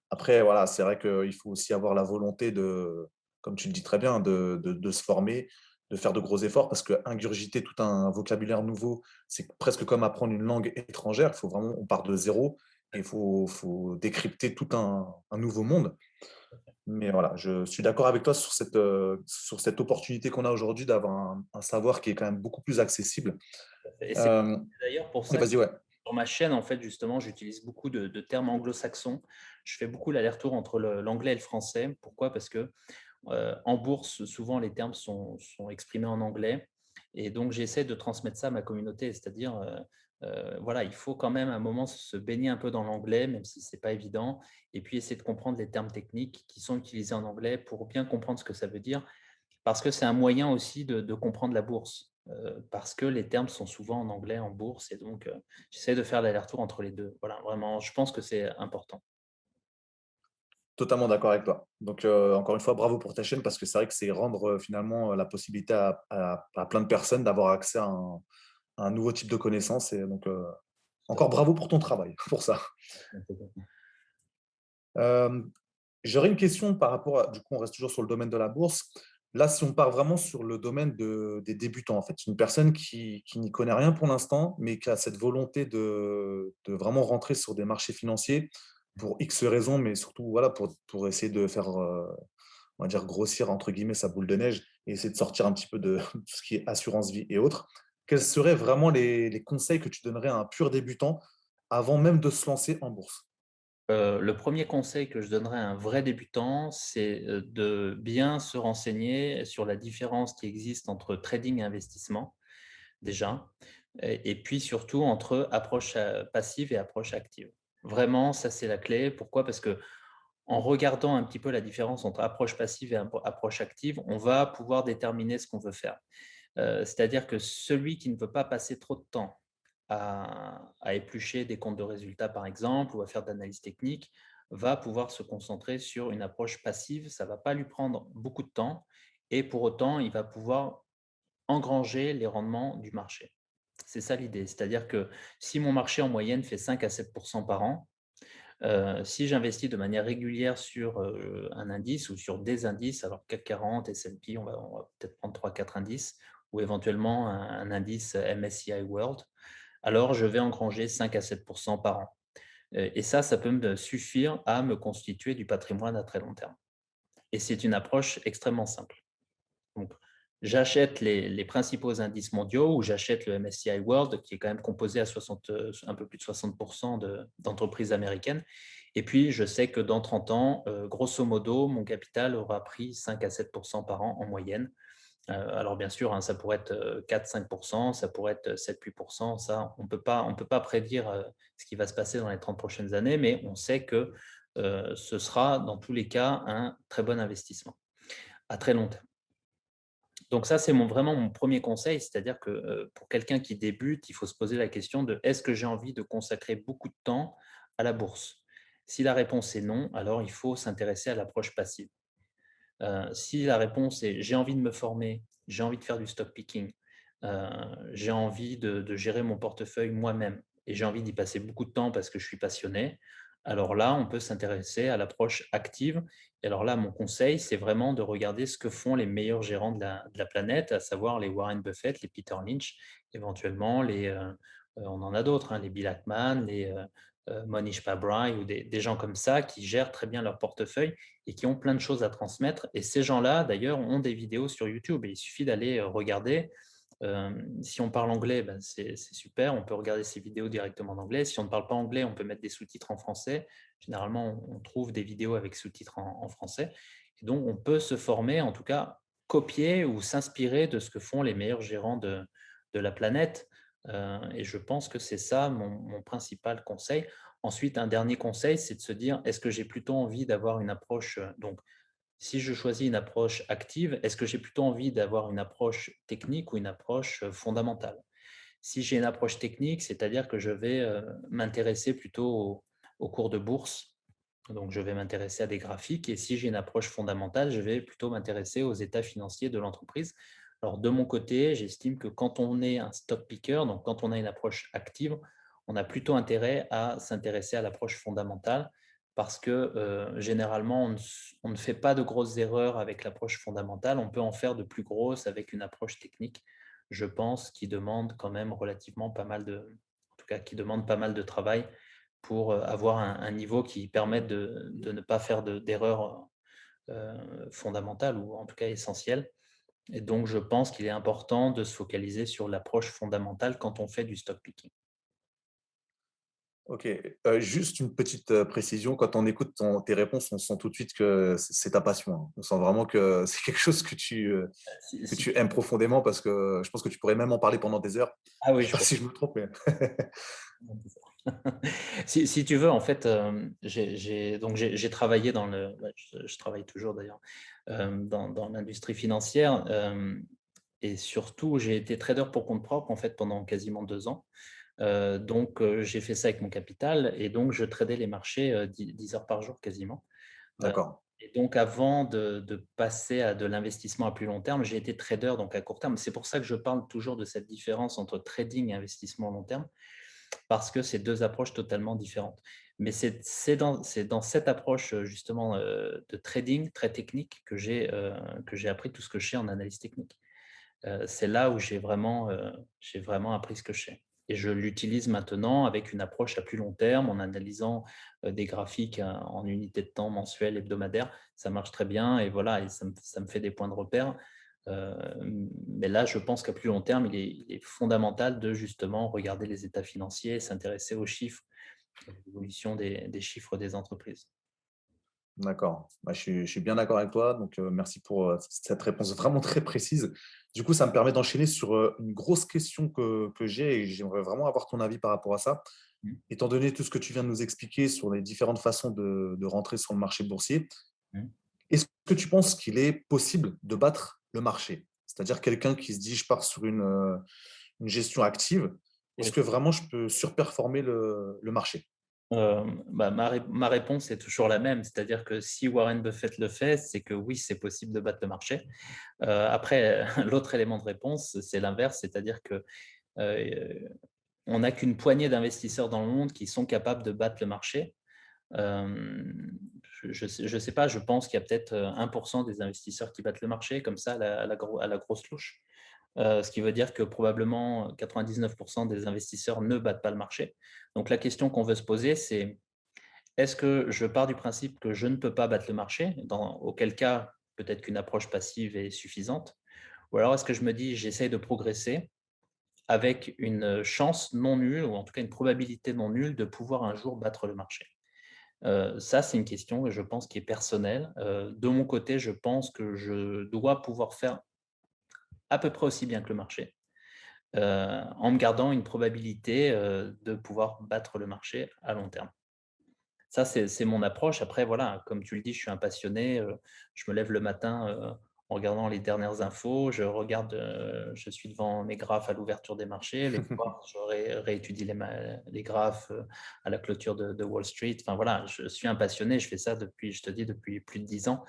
Après, voilà, c'est vrai qu'il faut aussi avoir la volonté de, comme tu le dis très bien, de se former, de faire de gros efforts parce qu'ingurgiter tout un vocabulaire nouveau, c'est presque comme apprendre une langue étrangère. Il faut vraiment, on part de zéro et faut décrypter tout un nouveau monde. Mais voilà, je suis d'accord avec toi sur cette opportunité qu'on a aujourd'hui d'avoir un savoir qui est quand même beaucoup plus accessible. Et c'est Euh, d'ailleurs pour et ça que vas-y, ouais. sur ma chaîne, en fait, justement, j'utilise beaucoup de termes anglo-saxons. Je fais beaucoup l'aller-retour entre l'anglais et le français. Pourquoi? Parce que en bourse, souvent, les termes sont exprimés en anglais. Et donc, j'essaie de transmettre ça à ma communauté. C'est-à-dire, voilà, il faut quand même à un moment se baigner un peu dans l'anglais, même si ce n'est pas évident. Et puis, essayer de comprendre les termes techniques qui sont utilisés en anglais pour bien comprendre ce que ça veut dire. Parce que c'est un moyen aussi de comprendre la bourse. Parce que les termes sont souvent en anglais en bourse. Et donc, j'essaie de faire l'aller-retour entre les deux. Voilà, vraiment, je pense que c'est important. Totalement d'accord avec toi. Donc, encore une fois, bravo pour ta chaîne parce que c'est vrai que c'est rendre finalement la possibilité à plein de personnes d'avoir accès à un nouveau type de connaissances. Et donc, encore bravo pour ton travail, pour ça. Euh, J'aurais une question par rapport à, du coup, on reste toujours sur le domaine de la bourse. Là, si on part vraiment sur le domaine des débutants, en fait, une personne qui n'y connaît rien pour l'instant, mais qui a cette volonté de vraiment rentrer sur des marchés financiers pour X raisons, mais surtout voilà, pour essayer de faire, on va dire, grossir entre guillemets sa boule de neige et essayer de sortir un petit peu de tout ce qui est assurance vie et autres. Quels seraient vraiment les conseils que tu donnerais à un pur débutant avant même de se lancer en bourse? Le premier conseil que je donnerais à un vrai débutant, c'est, de bien se renseigner sur la différence qui existe entre trading et investissement, déjà, et puis surtout entre approche, passive et approche active. Vraiment, ça, c'est la clé. Pourquoi? Parce que en regardant un petit peu la différence entre approche passive et approche active, on va pouvoir déterminer ce qu'on veut faire. C'est-à-dire que celui qui ne veut pas passer trop de temps à éplucher des comptes de résultats, par exemple, ou à faire de l'analyse technique, va pouvoir se concentrer sur une approche passive. Ça ne va pas lui prendre beaucoup de temps et pour autant, il va pouvoir engranger les rendements du marché. C'est ça l'idée. C'est-à-dire que si mon marché en moyenne fait 5 à 7 par an, si j'investis de manière régulière sur un indice ou sur des indices, alors CAC 40, S&P, on va peut-être prendre trois quatre indices, ou éventuellement un indice MSCI World, alors je vais engranger 5 à 7 par an. Et ça peut me suffire à me constituer du patrimoine à très long terme. Et c'est une approche extrêmement simple. Donc, j'achète les principaux indices mondiaux ou j'achète le MSCI World qui est quand même composé à 60, un peu plus de 60% d'entreprises américaines. Et puis, je sais que dans 30 ans, grosso modo, mon capital aura pris 5 à 7% par an en moyenne. Alors bien sûr, hein, ça pourrait être 4-5%, ça pourrait être 7-8%. Ça, on peut pas prédire ce qui va se passer dans les 30 prochaines années, mais on sait que ce sera dans tous les cas un très bon investissement à très long terme. Donc ça, c'est vraiment mon premier conseil, c'est-à-dire que pour quelqu'un qui débute, il faut se poser la question de est-ce que j'ai envie de consacrer beaucoup de temps à la bourse? Si la réponse est non, alors il faut s'intéresser à l'approche passive. Si la réponse est j'ai envie de me former, j'ai envie de faire du stock picking, j'ai envie de gérer mon portefeuille moi-même et j'ai envie d'y passer beaucoup de temps parce que je suis passionné, alors là, on peut s'intéresser à l'approche active. Et alors là, mon conseil, c'est vraiment de regarder ce que font les meilleurs gérants de la planète, à savoir les Warren Buffett, les Peter Lynch, éventuellement on en a d'autres, hein, les Bill Ackman, les Monish Pabrai ou des gens comme ça qui gèrent très bien leur portefeuille et qui ont plein de choses à transmettre. Et ces gens-là, d'ailleurs, ont des vidéos sur YouTube et il suffit d'aller regarder. Si on parle anglais, ben c'est super, on peut regarder ces vidéos directement en anglais. Si on ne parle pas anglais, on peut mettre des sous-titres en français. Généralement, on trouve des vidéos avec sous-titres en français. Et donc, on peut se former, en tout cas, copier ou s'inspirer de ce que font les meilleurs gérants de la planète. Et je pense que c'est ça mon principal conseil. Ensuite, un dernier conseil, c'est de se dire, est-ce que j'ai plutôt envie d'avoir une approche, donc si je choisis une approche active, est-ce que j'ai plutôt envie d'avoir une approche technique ou une approche fondamentale? Si j'ai une approche technique, c'est-à-dire que je vais m'intéresser plutôt aux cours de bourse, donc je vais m'intéresser à des graphiques, et si j'ai une approche fondamentale, je vais plutôt m'intéresser aux états financiers de l'entreprise. Alors de mon côté, j'estime que quand on est un stock picker, donc quand on a une approche active, on a plutôt intérêt à s'intéresser à l'approche fondamentale parce que généralement, on ne fait pas de grosses erreurs avec l'approche fondamentale, on peut en faire de plus grosses avec une approche technique, je pense, qui demande quand même relativement pas mal en tout cas, qui demande pas mal de travail pour avoir un niveau qui permette de ne pas faire d'erreurs fondamentales ou en tout cas essentielles. Et donc, je pense qu'il est important de se focaliser sur l'approche fondamentale quand on fait du stock picking. OK, juste une petite, précision, quand on écoute tes réponses, on sent tout de suite que c'est ta passion, hein. On sent vraiment que c'est quelque chose Si, que si tu tu- aimes profondément parce que je pense que tu pourrais même en parler pendant des heures. Ah Je oui, sais je pas pense. si je me trompe, mais Si tu veux, en fait, donc j'ai travaillé je travaille toujours d'ailleurs, dans l'industrie financière, et surtout, j'ai été trader pour compte propre, en fait, pendant quasiment 2 ans. Donc j'ai fait ça avec mon capital et donc je tradais les marchés, 10 heures par jour quasiment. Heu d'accord, et donc avant de passer à de l'investissement à plus long terme, j'ai été trader donc à court terme. C'est pour ça que je parle toujours de cette différence entre trading et investissement à long terme, parce que c'est 2 approches totalement différentes. Mais c'est dans cette approche, justement, de trading très technique que j'ai appris tout ce que je sais en analyse technique. C'est là où j'ai vraiment appris ce que je sais et je l'utilise maintenant avec une approche à plus long terme en analysant, des graphiques, en unités de temps mensuelles, hebdomadaires. Ça marche très bien et voilà et ça me fait des points de repère. Mais là, je pense qu'à plus long terme, il est fondamental de justement regarder les états financiers et s'intéresser aux chiffres, à l'évolution des chiffres des entreprises. d'accord. Bah, je suis bien d'accord avec toi, donc merci pour, cette réponse vraiment très précise. Du coup, ça me permet d'enchaîner sur, une grosse question que j'ai et j'aimerais vraiment avoir ton avis par rapport à ça. Mmh, Étant donné tout ce que tu viens de nous expliquer sur les différentes façons de rentrer sur le marché boursier, mmh. est-ce que tu penses qu'il est possible de battre le marché? C'est-à-dire quelqu'un qui se dit: «Je pars sur une gestion active», est-ce Oui. que vraiment je peux surperformer le marché? Bah, ma réponse est toujours la même, c'est-à-dire que si Warren Buffett le fait, c'est que oui, c'est possible de battre le marché. Après, l'autre élément de réponse, c'est l'inverse, c'est-à-dire que, heu, on n'a qu'une poignée d'investisseurs dans le monde qui sont capables de battre le marché. Je sais pas, je pense qu'il y a peut-être, 1 des investisseurs qui battent le marché comme ça à la grosse louche. Ce qui veut dire que probablement 99 des investisseurs ne battent pas le marché. Donc la question qu'on veut se poser, c'est: est-ce que je pars du principe que je ne peux pas battre le marché? Auquel cas, peut-être qu'une approche passive est suffisante. Ou alors est-ce que je me dis: «J'essaye de progresser avec une chance non nulle ou en tout cas une probabilité non nulle de pouvoir un jour battre le marché?» Ça, c'est une question, je pense, qui est personnelle. De mon côté, je pense que je dois pouvoir faire à peu près aussi bien que le marché, en me gardant une probabilité, de pouvoir battre le marché à long terme. Ça, c'est mon approche. Après, voilà, comme tu le dis, je suis un passionné, je me lève le matin, en regardant les dernières infos, je suis devant mes graphes à l'ouverture des marchés, les soirs, je réétudie les graphes, à la clôture de Wall Street. Enfin voilà, je suis un passionné, je fais ça depuis, je te dis, depuis plus de 10 ans.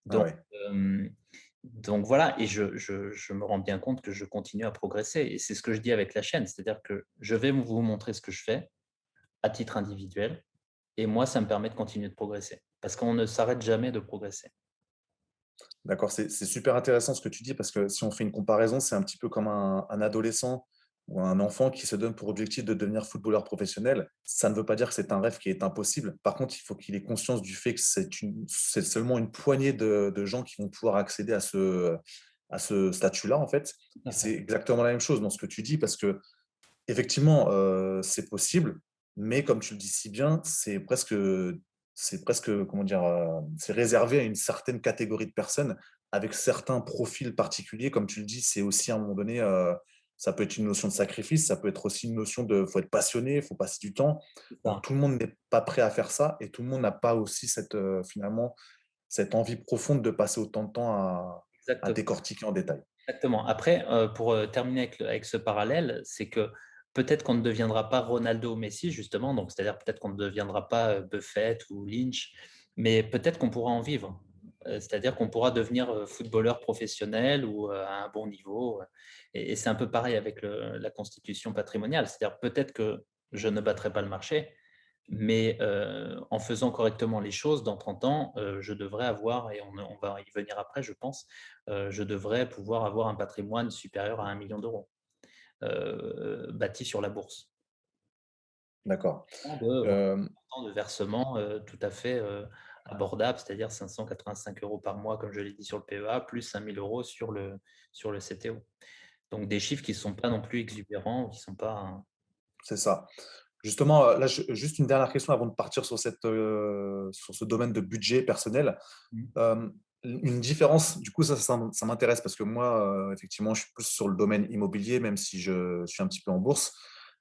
Ah Donc, ouais, hem, donc voilà et je me rends bien compte que je continue à progresser et c'est ce que je dis avec la chaîne, c'est-à-dire que je vais vous montrer ce que je fais à titre individuel et moi, ça me permet de continuer de progresser parce qu'on ne s'arrête jamais de progresser. d'accord, c'est super intéressant ce que tu dis parce que si on fait une comparaison, c'est un petit peu comme un adolescent ou un enfant qui se donne pour objectif de devenir footballeur professionnel. Ça ne veut pas dire que c'est un rêve qui est impossible. Par contre, il faut qu'il ait conscience du fait que c'est seulement une poignée de gens qui vont pouvoir accéder à ce statut-là, en fait. Tout Et à fait. c'est exactement la même chose dans ce que tu dis parce que effectivement, c'est possible, mais comme tu le dis si bien, c'est presque, comment dire? C'est réservé à une certaine catégorie de personnes avec certains profils particuliers. Comme tu le dis, c'est aussi à un moment donné, ça peut être une notion de sacrifice, ça peut être aussi une notion de faut être passionné, il faut passer du temps. C'est Donc ça, tout le monde n'est pas prêt à faire ça et tout le monde n'a pas aussi cette, finalement, cette envie profonde de passer autant de temps à exactement. décortiquer en détail. Exactement. Après, pour, terminer avec ce parallèle, c'est que peut-être qu'on ne deviendra pas Ronaldo ou Messi justement, donc c'est-à-dire peut-être qu'on ne deviendra pas, Buffett ou Lynch, mais peut-être qu'on pourra en vivre. C'est-à-dire qu'on pourra devenir, footballeur professionnel ou, à un bon niveau, et c'est un peu pareil avec la constitution patrimoniale. C'est-à-dire peut-être que je ne battrai pas le marché, mais, en faisant correctement les choses, dans 30 ans, je devrais avoir, et on va y venir après je pense, je devrais pouvoir avoir un patrimoine supérieur à 1 million d'euros, bâti sur la bourse. D'accord. De voilà, Hem, de versements, tout à fait, abordables, c'est-à-dire 585 € par mois comme je l'ai dit sur le PEA, plus 5 000 € sur le CTO. Donc des chiffres qui ne sont pas non plus exubérants, qui ne sont pas. c'est ça. Justement, là, juste une dernière question avant de partir sur cette, sur ce domaine de budget personnel. Mmh. Une différence, du coup, ça m'intéresse parce que moi, effectivement, je suis plus sur le domaine immobilier, même si je suis un petit peu en bourse,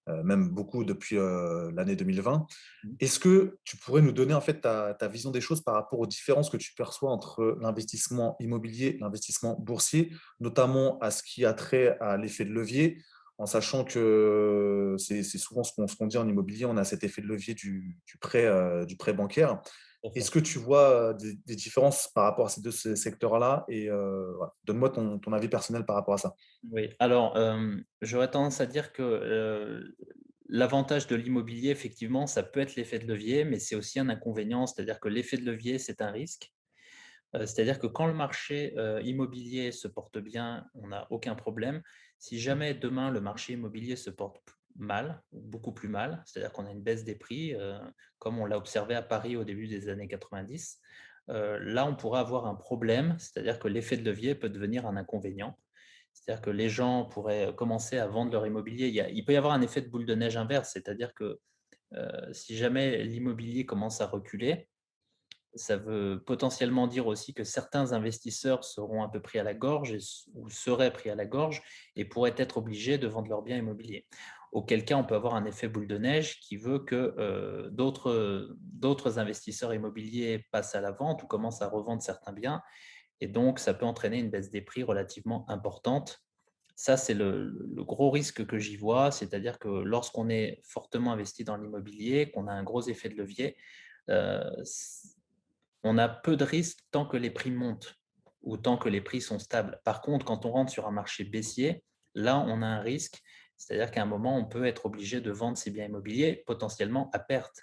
même beaucoup depuis, l'année 2020. Mmh. Est-ce que tu pourrais nous donner, en fait, ta vision des choses par rapport aux différences que tu perçois entre l'investissement immobilier et l'investissement boursier, notamment à ce qui a trait à l'effet de levier, en sachant que c'est souvent ce qu'on dit en immobilier, on a cet effet de levier du prêt bancaire. Tout à fait. Est-ce que tu vois, des différences par rapport à ces 2 secteurs-là et voilà, donne-moi ton avis personnel par rapport à ça. Oui, alors, j'aurais tendance à dire que, l'avantage de l'immobilier, effectivement, ça peut être l'effet de levier, mais c'est aussi un inconvénient. C'est-à-dire que l'effet de levier, c'est un risque. C'est-à-dire que quand le marché, immobilier se porte bien, on n'a aucun problème. Si jamais demain le marché immobilier se porte mal, ou beaucoup plus mal, c'est-à-dire qu'on a une baisse des prix, comme on l'a observé à Paris au début des années 90, là, on pourrait avoir un problème, c'est-à-dire que l'effet de levier peut devenir un inconvénient. C'est-à-dire que les gens pourraient commencer à vendre leur immobilier. Il peut y avoir un effet de boule de neige inverse, c'est-à-dire que si jamais l'immobilier commence à reculer, ça veut potentiellement dire aussi que certains investisseurs seront un peu pris à la gorge ou seraient pris à la gorge et pourraient être obligés de vendre leurs biens immobiliers. Auquel cas, on peut avoir un effet boule de neige qui veut que d'autres investisseurs immobiliers passent à la vente ou commencent à revendre certains biens. Et donc, ça peut entraîner une baisse des prix relativement importante. Ça, c'est le gros risque que j'y vois, c'est-à-dire que lorsqu'on est fortement investi dans l'immobilier, qu'on a un gros effet de levier, euh, on a peu de risques tant que les prix montent ou tant que les prix sont stables. Par contre, quand on rentre sur un marché baissier, là, on a un risque, c'est-à-dire qu'à un moment, on peut être obligé de vendre ses biens immobiliers potentiellement à perte.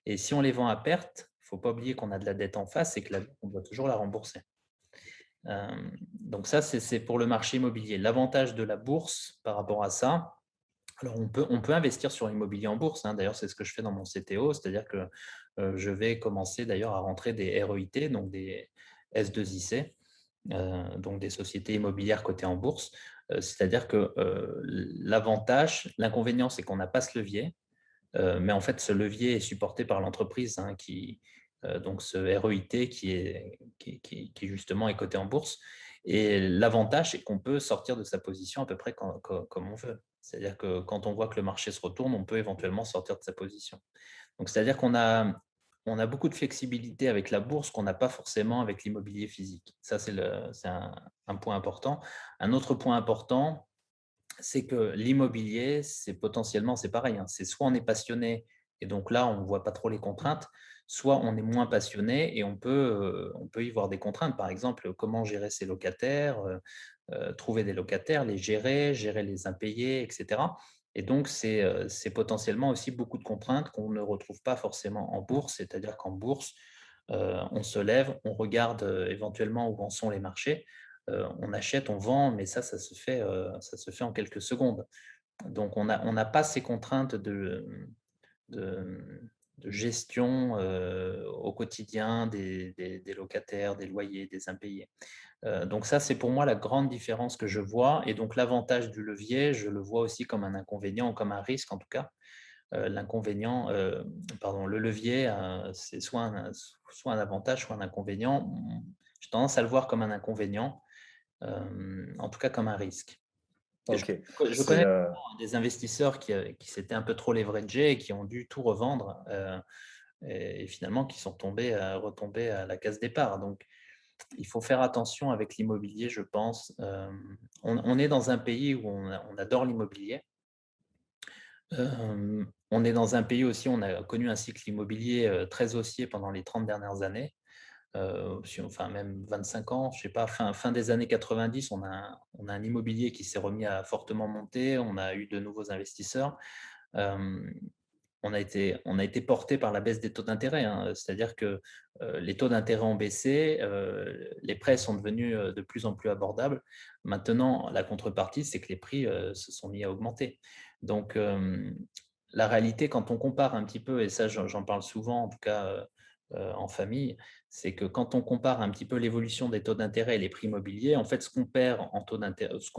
Et si on les vend à perte, il ne faut pas oublier qu'on a de la dette en face et que la dette, on doit toujours la rembourser. Donc ça, c'est pour le marché immobilier. L'avantage de la bourse par rapport à ça, alors on peut investir sur l'immobilier en bourse, hein. D'ailleurs, c'est ce que je fais dans mon CTO, c'est-à-dire que, je vais commencer d'ailleurs à rentrer des REIT, donc des S2IC, donc des sociétés immobilières cotées en bourse. C'est-à-dire que, l'inconvénient, c'est qu'on n'a pas ce levier, mais en fait, ce levier est supporté par l'entreprise, hein, donc ce REIT qui justement est coté en bourse. Et l'avantage, c'est qu'on peut sortir de sa position à peu près comme on veut. C'est-à-dire que quand on voit que le marché se retourne, on peut éventuellement sortir de sa position. Donc, c'est-à-dire qu'on a beaucoup de flexibilité avec la bourse qu'on n'a pas forcément avec l'immobilier physique. Ça, c'est un point important. Un autre point important, c'est que l'immobilier, c'est pareil, hein, c'est soit on est passionné et donc là, on ne voit pas trop les contraintes, soit on est moins passionné et on peut y voir des contraintes. Par exemple, comment gérer ses locataires, trouver des locataires, les gérer les impayés, et cetera. Et donc, c'est potentiellement aussi beaucoup de contraintes qu'on ne retrouve pas forcément en bourse. C'est-à-dire qu'en bourse, on se lève, on regarde, éventuellement où en sont les marchés, on achète, on vend, mais ça se fait en quelques secondes. Donc on n'a pas ces contraintes de de gestion, au quotidien des locataires, des loyers, des impayés. Donc ça, c'est pour moi la grande différence que je vois, et donc l'avantage du levier, je le vois aussi comme un inconvénient ou comme un risque en tout cas. L'inconvénient, pardon, le levier, c'est soit un avantage, soit un inconvénient. J'ai tendance à le voir comme un inconvénient, en tout cas comme un risque. Et je OK. je C'est, connais des investisseurs qui s'étaient un peu trop leveragés et qui ont dû tout revendre, et finalement qui sont retombés à la case départ. Donc il faut faire attention avec l'immobilier, je pense. On est dans un pays où on adore l'immobilier. On est dans un pays aussi où on a connu un cycle immobilier, très haussier pendant les 30 dernières années. Si enfin même 25 ans, je sais pas, fin des années 90, on a un immobilier qui s'est remis à fortement monter, on a eu de nouveaux investisseurs. Hem, on a été porté par la baisse des taux d'intérêt, hein. C'est-à-dire que, les taux d'intérêt ont baissé, les prêts sont devenus, de plus en plus abordables. Maintenant, la contrepartie, c'est que les prix, se sont mis à augmenter. Donc, la réalité quand on compare un petit peu et ça j'en parle souvent en tout cas, en famille, c'est que quand on compare un petit peu l'évolution des taux d'intérêt et les prix immobiliers, en fait, ce qu'on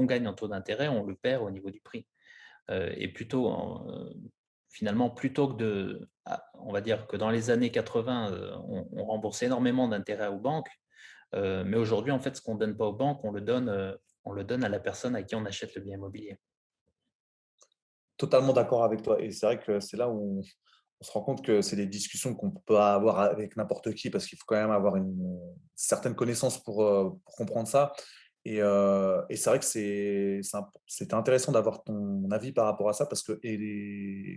gagne en taux d'intérêt, on le perd au niveau du prix. Et plutôt finalement, plutôt que on va dire que dans les années 80, on remboursait énormément d'intérêts aux banques, mais aujourd'hui, en fait, ce qu'on ne donne pas aux banques, on le donne à la personne à qui on achète le bien immobilier. totalement d'accord avec toi et c'est vrai que c'est là où on se rend compte que c'est des discussions qu'on peut avoir avec n'importe qui parce qu'il faut quand même avoir une certaine connaissance pour comprendre ça et c'est vrai que c'était intéressant d'avoir ton avis par rapport à ça parce que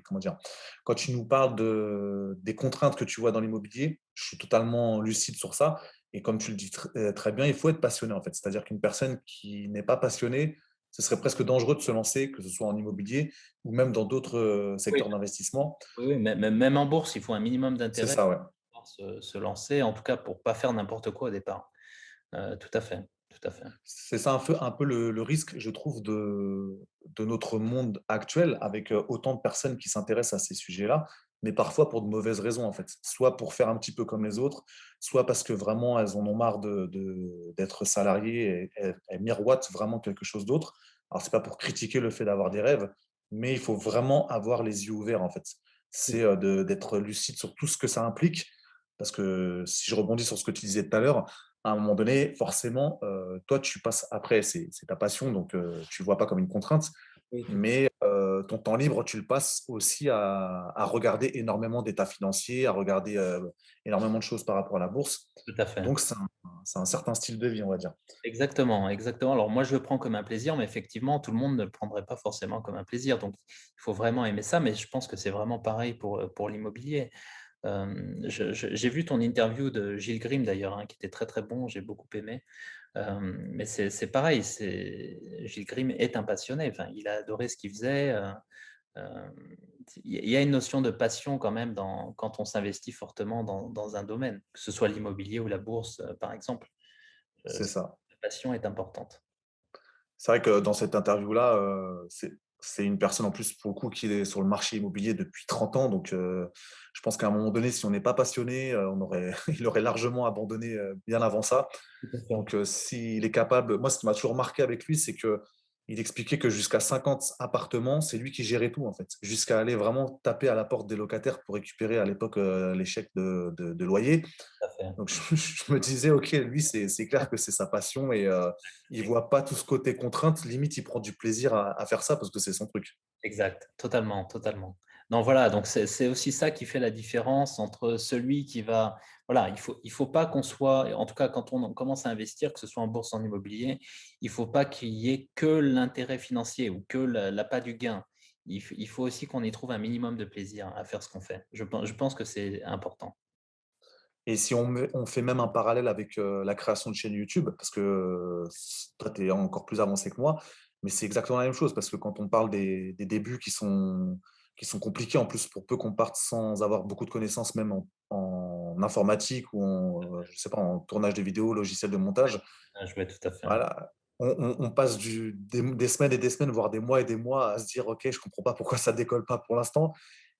comment dire? Quand tu nous parles des contraintes que tu vois dans l'immobilier, je suis totalement lucide sur ça et comme tu le dis très bien, il faut être passionné, en fait. C'est-à-dire qu'une personne qui n'est pas passionnée, ce serait presque dangereux de se lancer, que ce soit en immobilier ou même dans d'autres, Oui, secteurs d'investissement. oui, oui, même en bourse, il faut un minimum C'est d'intérêt ça, ouais. pour pouvoir se lancer, en tout cas pour pas faire n'importe quoi au départ. Tout à fait, tout à fait. C'est ça un peu le risque, je trouve, de notre monde actuel avec, autant de personnes qui s'intéressent à ces sujets-là, mais parfois pour de mauvaises raisons, en fait. Soit pour faire un petit peu comme les autres, soit parce que vraiment elles en ont marre d'être salariées et elles miroitent vraiment quelque chose d'autre. Alors c'est pas pour critiquer le fait d'avoir des rêves, mais il faut vraiment avoir les yeux ouverts, en fait. C'est, d'être lucide sur tout ce que ça implique, parce que si je rebondis sur ce que tu disais tout à l'heure, à un moment donné, forcément, toi, tu passes après, c'est ta passion, donc tu le vois pas comme une contrainte, Oui, tout mais ton temps libre, tu le passes aussi à regarder énormément d'états financiers, à regarder, énormément de choses par rapport à la bourse. tout à fait. Donc c'est un certain style de vie, on va dire. Exactement, exactement. Alors moi, je le prends comme un plaisir, mais effectivement, tout le monde ne le prendrait pas forcément comme un plaisir. Donc, il faut vraiment aimer ça, mais je pense que c'est vraiment pareil pour l'immobilier. J'ai vu ton interview de Gilles Grimm d'ailleurs, hein, qui était très très bon, j'ai beaucoup aimé. Mais c'est pareil, Gilles Grimm est un passionné. Enfin, il a adoré ce qu'il faisait. Il y a une notion de passion quand même quand on s'investit fortement dans un domaine, que ce soit l'immobilier ou la bourse, par exemple. C'est ça. La passion est importante. C'est vrai que dans cette interview-là, c'est une personne en plus pour le coup qui est sur le marché immobilier depuis 30 ans, donc je pense qu'à un moment donné, si on n'est pas passionné, on aurait il aurait largement abandonné, bien avant ça. Tout à fait. Donc s'il est capable moi ce qui m'a toujours marqué avec lui, c'est qu'il expliquait que jusqu'à 50 appartements, c'est lui qui gérait tout en fait. Jusqu'à aller vraiment taper à la porte des locataires pour récupérer à l'époque, les chèques de loyer. Tout à fait. Donc je me disais: «OK, lui, c'est clair que c'est sa passion et il voit pas tout ce côté contrainte, limite, il prend du plaisir à faire ça parce que c'est son truc». Exact, totalement, totalement. Non, voilà, donc c'est aussi ça qui fait la différence entre celui qui va voilà, il faut pas qu'on soit en tout cas quand on commence à investir, que ce soit en bourse, en immobilier, il faut pas qu'il y ait que l'intérêt financier ou que l'appât du gain. Il faut aussi qu'on y trouve un minimum de plaisir à faire ce qu'on fait. Je pense que c'est important. Et si on fait même un parallèle avec, la création de chaîne YouTube, parce que, toi, tu es encore plus avancé que moi, mais c'est exactement la même chose parce que quand on parle des débuts qui sont compliqués, en plus, pour peu qu'on parte sans avoir beaucoup de connaissances, même en informatique ou je sais pas, en tournage de vidéos, logiciel de montage, Je vais tout à fait. voilà, on passe des semaines et des semaines, voire des mois et des mois à se dire: «OK, je comprends pas pourquoi ça décolle pas pour l'instant».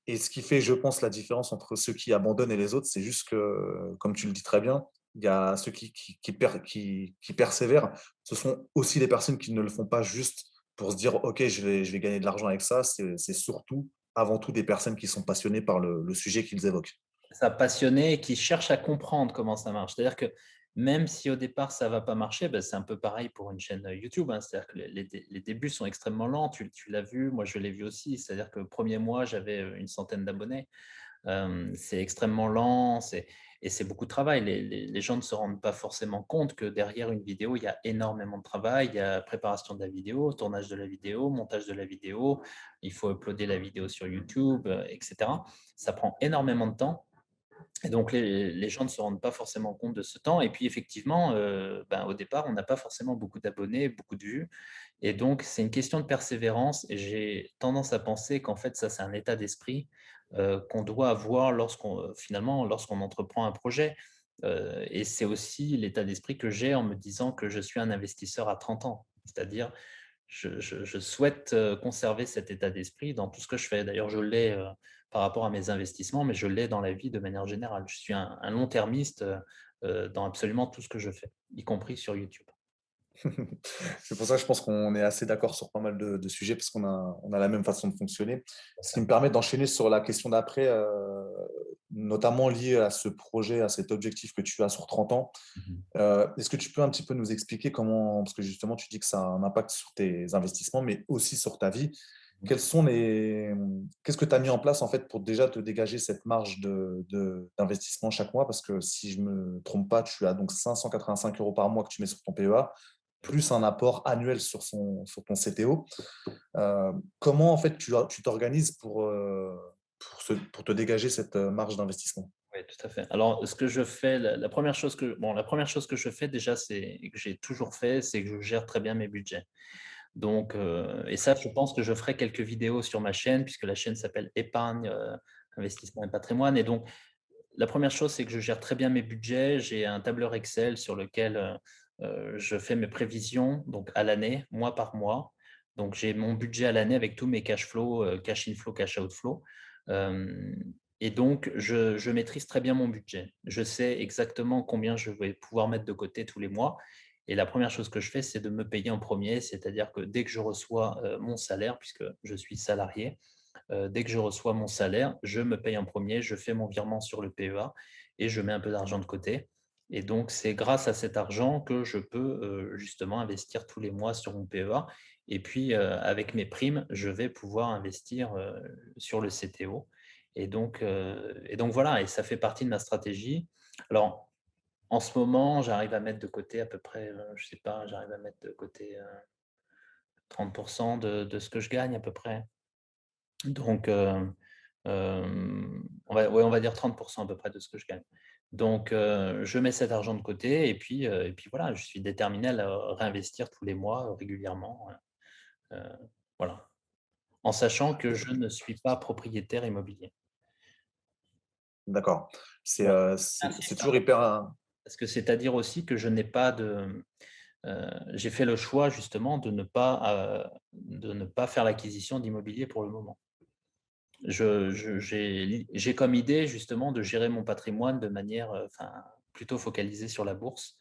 Et ce qui fait, je pense, la différence entre ceux qui abandonnent et les autres, c'est juste que, comme tu le dis très bien, il y a ceux qui persévèrent. Ce sont aussi des personnes qui ne le font pas juste pour se dire: «OK, je vais gagner de l'argent avec ça». C'est surtout, avant tout, des personnes qui sont passionnées par le sujet qu'ils évoquent. Ça passionné et qui cherche à comprendre comment ça marche. C'est-à-dire que même si au départ ça va pas marcher, bah, c'est un peu pareil pour une chaîne YouTube, hein. C'est-à-dire que les débuts sont extrêmement lents. Tu l'as vu, moi je l'ai vu aussi. C'est-à-dire que le premier mois, j'avais une centaine d'abonnés. C'est extrêmement lent, et c'est beaucoup de travail. Les gens ne se rendent pas forcément compte que derrière une vidéo, il y a énormément de travail. Il y a préparation de la vidéo, tournage de la vidéo, montage de la vidéo. Il faut uploader la vidéo sur YouTube, etc. Ça prend énormément de temps. Et donc, les gens ne se rendent pas forcément compte de ce temps. Et puis, effectivement, ben, au départ, on n'a pas forcément beaucoup d'abonnés, beaucoup de vues. Et donc, c'est une question de persévérance. Et j'ai tendance à penser qu'en fait, ça, c'est un état d'esprit qu'on doit avoir finalement, lorsqu'on entreprend un projet. Et c'est aussi l'état d'esprit que j'ai en me disant que je suis un investisseur à 30 ans. C'est-à-dire, je souhaite conserver cet état d'esprit dans tout ce que je fais. D'ailleurs, je l'ai par rapport à mes investissements, mais je l'ai dans la vie de manière générale. Je suis un long-termiste dans absolument tout ce que je fais, y compris sur YouTube. C'est pour ça que je pense qu'on est assez d'accord sur pas mal de sujets parce on a la même façon de fonctionner. Ce qui me permet d'enchaîner sur la question d'après, notamment liée à ce projet, à cet objectif que tu as sur 30 ans. Mhm. Est-ce que tu peux un petit peu nous expliquer comment, parce que justement tu dis que ça a un impact sur tes investissements, mais aussi sur ta vie. Qu'est-ce que tu as mis en place en fait pour déjà te dégager cette marge d'investissement chaque mois? Parce que si je me trompe pas, tu as donc 585 € par mois que tu mets sur ton PEA, plus un apport annuel sur ton CTO. Comment en fait tu t'organises pour te dégager cette marge d'investissement? Oui, tout à fait. Alors, ce que je fais, la première chose la première chose que je fais déjà, c'est et que j'ai toujours fait, c'est que je gère très bien mes budgets. Donc, et ça, je pense que je ferai quelques vidéos sur ma chaîne, puisque la chaîne s'appelle Épargne, Investissement et Patrimoine. Et donc, la première chose, c'est que je gère très bien mes budgets. J'ai un tableur Excel sur lequel je fais mes prévisions, donc à l'année, mois par mois. Donc, j'ai mon budget à l'année avec tous mes cash flow, cash inflow, cash outflow. Euh, et donc, je maîtrise très bien mon budget. Je sais exactement combien je vais pouvoir mettre de côté tous les mois. Et la première chose que je fais, c'est de me payer en premier, c'est-à-dire que dès que je reçois mon salaire, puisque je suis salarié, dès que je reçois mon salaire, je me paye en premier, je fais mon virement sur le PEA et je mets un peu d'argent de côté. Et donc, c'est grâce à cet argent que je peux justement investir tous les mois sur mon PEA. Et puis, avec mes primes, je vais pouvoir investir sur le CTO. Et donc, voilà, et ça fait partie de ma stratégie. Alors, en ce moment, j'arrive à mettre de côté à peu près, je sais pas, j'arrive à mettre de côté 30% de ce que je gagne à peu près. Donc, ouais, on va dire 30% à peu près de ce que je gagne. Donc, je mets cet argent de côté et puis voilà, je suis déterminé à le réinvestir tous les mois, régulièrement, heu, voilà. En sachant que je ne suis pas propriétaire immobilier. D'accord. Voilà. C'est J'insiste, hein, toujours hyper. parce que c'est-à-dire aussi que je n'ai pas de, j'ai fait le choix justement de ne pas faire l'acquisition d'immobilier pour le moment. J'ai comme idée justement de gérer mon patrimoine de manière, enfin, plutôt focalisée sur la bourse.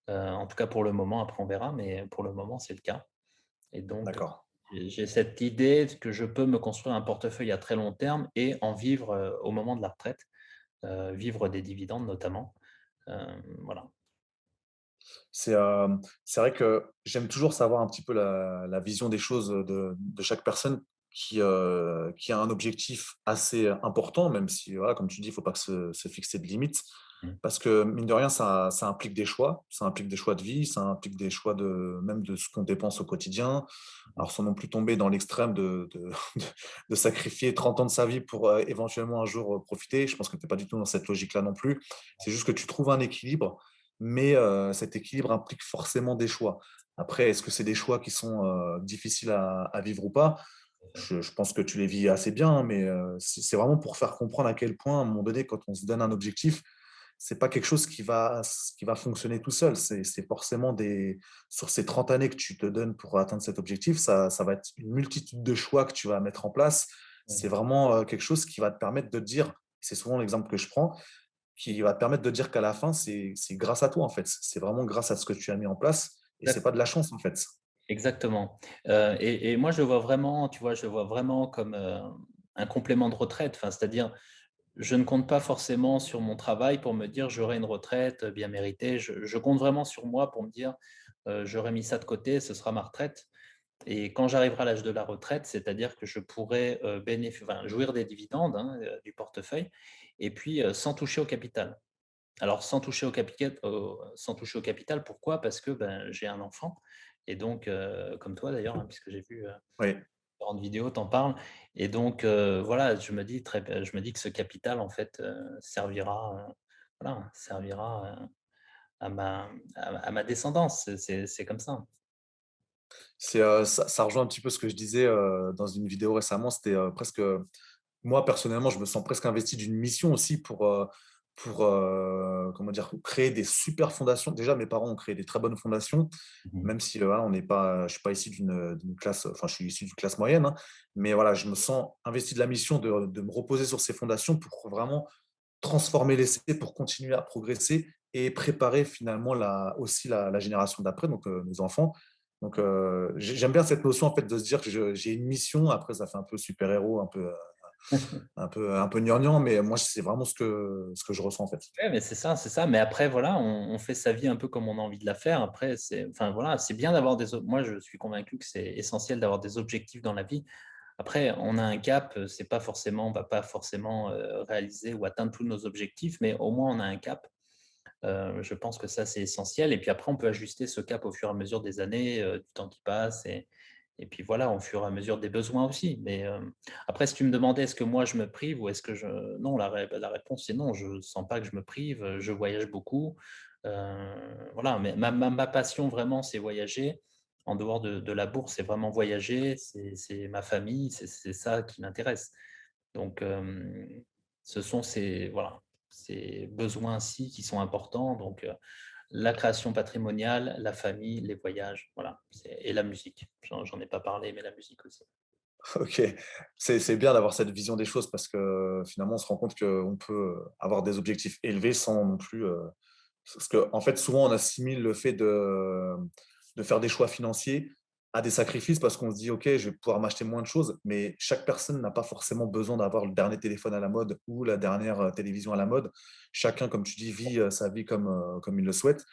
En tout cas pour le moment, après on verra, mais pour le moment, c'est le cas. Et donc, D'accord. j'ai cette idée que je peux me construire un portefeuille à très long terme et en vivre, au moment de la retraite, vivre des dividendes notamment. Voilà. C'est, c'est vrai que j'aime toujours savoir un petit peu la vision des choses de chaque personne qui a un objectif assez important, même si, voilà, comme tu dis, il ne faut pas se fixer de limites. Mmh. Parce que, mine de rien, ça implique des choix. Ça implique des choix de vie, ça implique des choix même de ce qu'on dépense au quotidien. Alors, sans non plus tomber dans l'extrême de sacrifier 30 ans de sa vie pour éventuellement un jour profiter. Je pense que tu n'es pas du tout dans cette logique-là non plus. C'est juste que tu trouves un équilibre, mais cet équilibre implique forcément des choix. Après, est-ce que c'est des choix qui sont difficiles à vivre ou pas? Je pense que tu les vis assez bien, hein, mais c'est vraiment pour faire comprendre à quel point, à un moment donné, quand on se donne un objectif, c'est pas quelque chose qui va fonctionner tout seul. C'est forcément sur ces 30 années que tu te donnes pour atteindre cet objectif, ça va être une multitude de choix que tu vas mettre en place. C'est vraiment quelque chose qui va te permettre de te dire, c'est souvent l'exemple que je prends, qui va te permettre de dire qu'à la fin, c'est grâce à toi, en fait. C'est vraiment grâce à ce que tu as mis en place et c'est pas de la chance, en fait. Exactement. Et moi je le vois vraiment, tu vois, je le vois vraiment comme, un complément de retraite. Enfin, c'est-à-dire, je ne compte pas forcément sur mon travail pour me dire: «J'aurai une retraite, bien méritée». Je compte vraiment sur moi pour me dire: «J'aurai mis ça de côté, ce sera ma retraite». Et quand j'arriverai à l'âge de la retraite, c'est-à-dire que je pourrai, jouir des dividendes, hein, du portefeuille et puis, sans toucher au capital. Alors sans toucher au capital, pourquoi? Parce que, ben, j'ai un enfant et donc, comme toi d'ailleurs, hein, puisque j'ai vu, Oui. différentes vidéos, tu en parles et donc, voilà, je me dis que ce capital en fait, servira, servira, à ma descendance. C'est comme ça. Ça rejoint un petit peu ce que je disais, dans une vidéo récemment. C'était, presque, moi personnellement, je me sens presque investi d'une mission aussi comment dire? Créer des super fondations. Déjà, mes parents ont créé des très bonnes fondations, Mmh. même si, voilà, on n'est pas je suis pas issu d'une classe, enfin, je suis issu d'une classe moyenne, hein, mais voilà, je me sens investi de la mission de me reposer sur ces fondations pour vraiment transformer l'essai, pour continuer à progresser et préparer finalement la génération d'après, donc nos enfants. Donc j'aime bien cette notion en fait de se dire que j'ai une mission. Après ça fait un peu super héros, un peu gnangnan, mais moi c'est vraiment ce que je ressens en fait. Ouais, mais c'est ça. Mais après, voilà, on fait sa vie un peu comme on a envie de la faire. Après, voilà, c'est bien d'avoir moi, je suis convaincu que c'est essentiel d'avoir des objectifs dans la vie. Après, on a un cap, c'est pas forcément, on va pas forcément réaliser ou atteindre tous nos objectifs, mais au moins on a un cap. Je pense que ça, c'est essentiel. Et puis après, on peut ajuster ce cap au fur et à mesure des années, du temps qui passe. Et puis voilà, au fur et à mesure des besoins aussi. Mais après, si tu me demandais est-ce que moi je me prive ou est-ce que je... Non, la réponse c'est non, je ne sens pas que je me prive, je voyage beaucoup. Voilà, mais ma passion vraiment, c'est voyager. En dehors de la bourse, c'est vraiment voyager, c'est ma famille, c'est ça qui m'intéresse. Donc, ce sont voilà, ces besoins-ci qui sont importants. Donc, la création patrimoniale, la famille, les voyages, voilà, et la musique. J'en ai pas parlé, mais la musique aussi. OK. C'est bien d'avoir cette vision des choses parce que finalement on se rend compte qu'on peut avoir des objectifs élevés sans non plus, parce qu'en fait souvent on assimile le fait de faire des choix financiers à des sacrifices parce qu'on se dit: «OK, je vais pouvoir m'acheter moins de choses», mais chaque personne n'a pas forcément besoin d'avoir le dernier téléphone à la mode ou la dernière, télévision à la mode. Chacun, comme tu dis, vit, sa vie comme il le souhaite.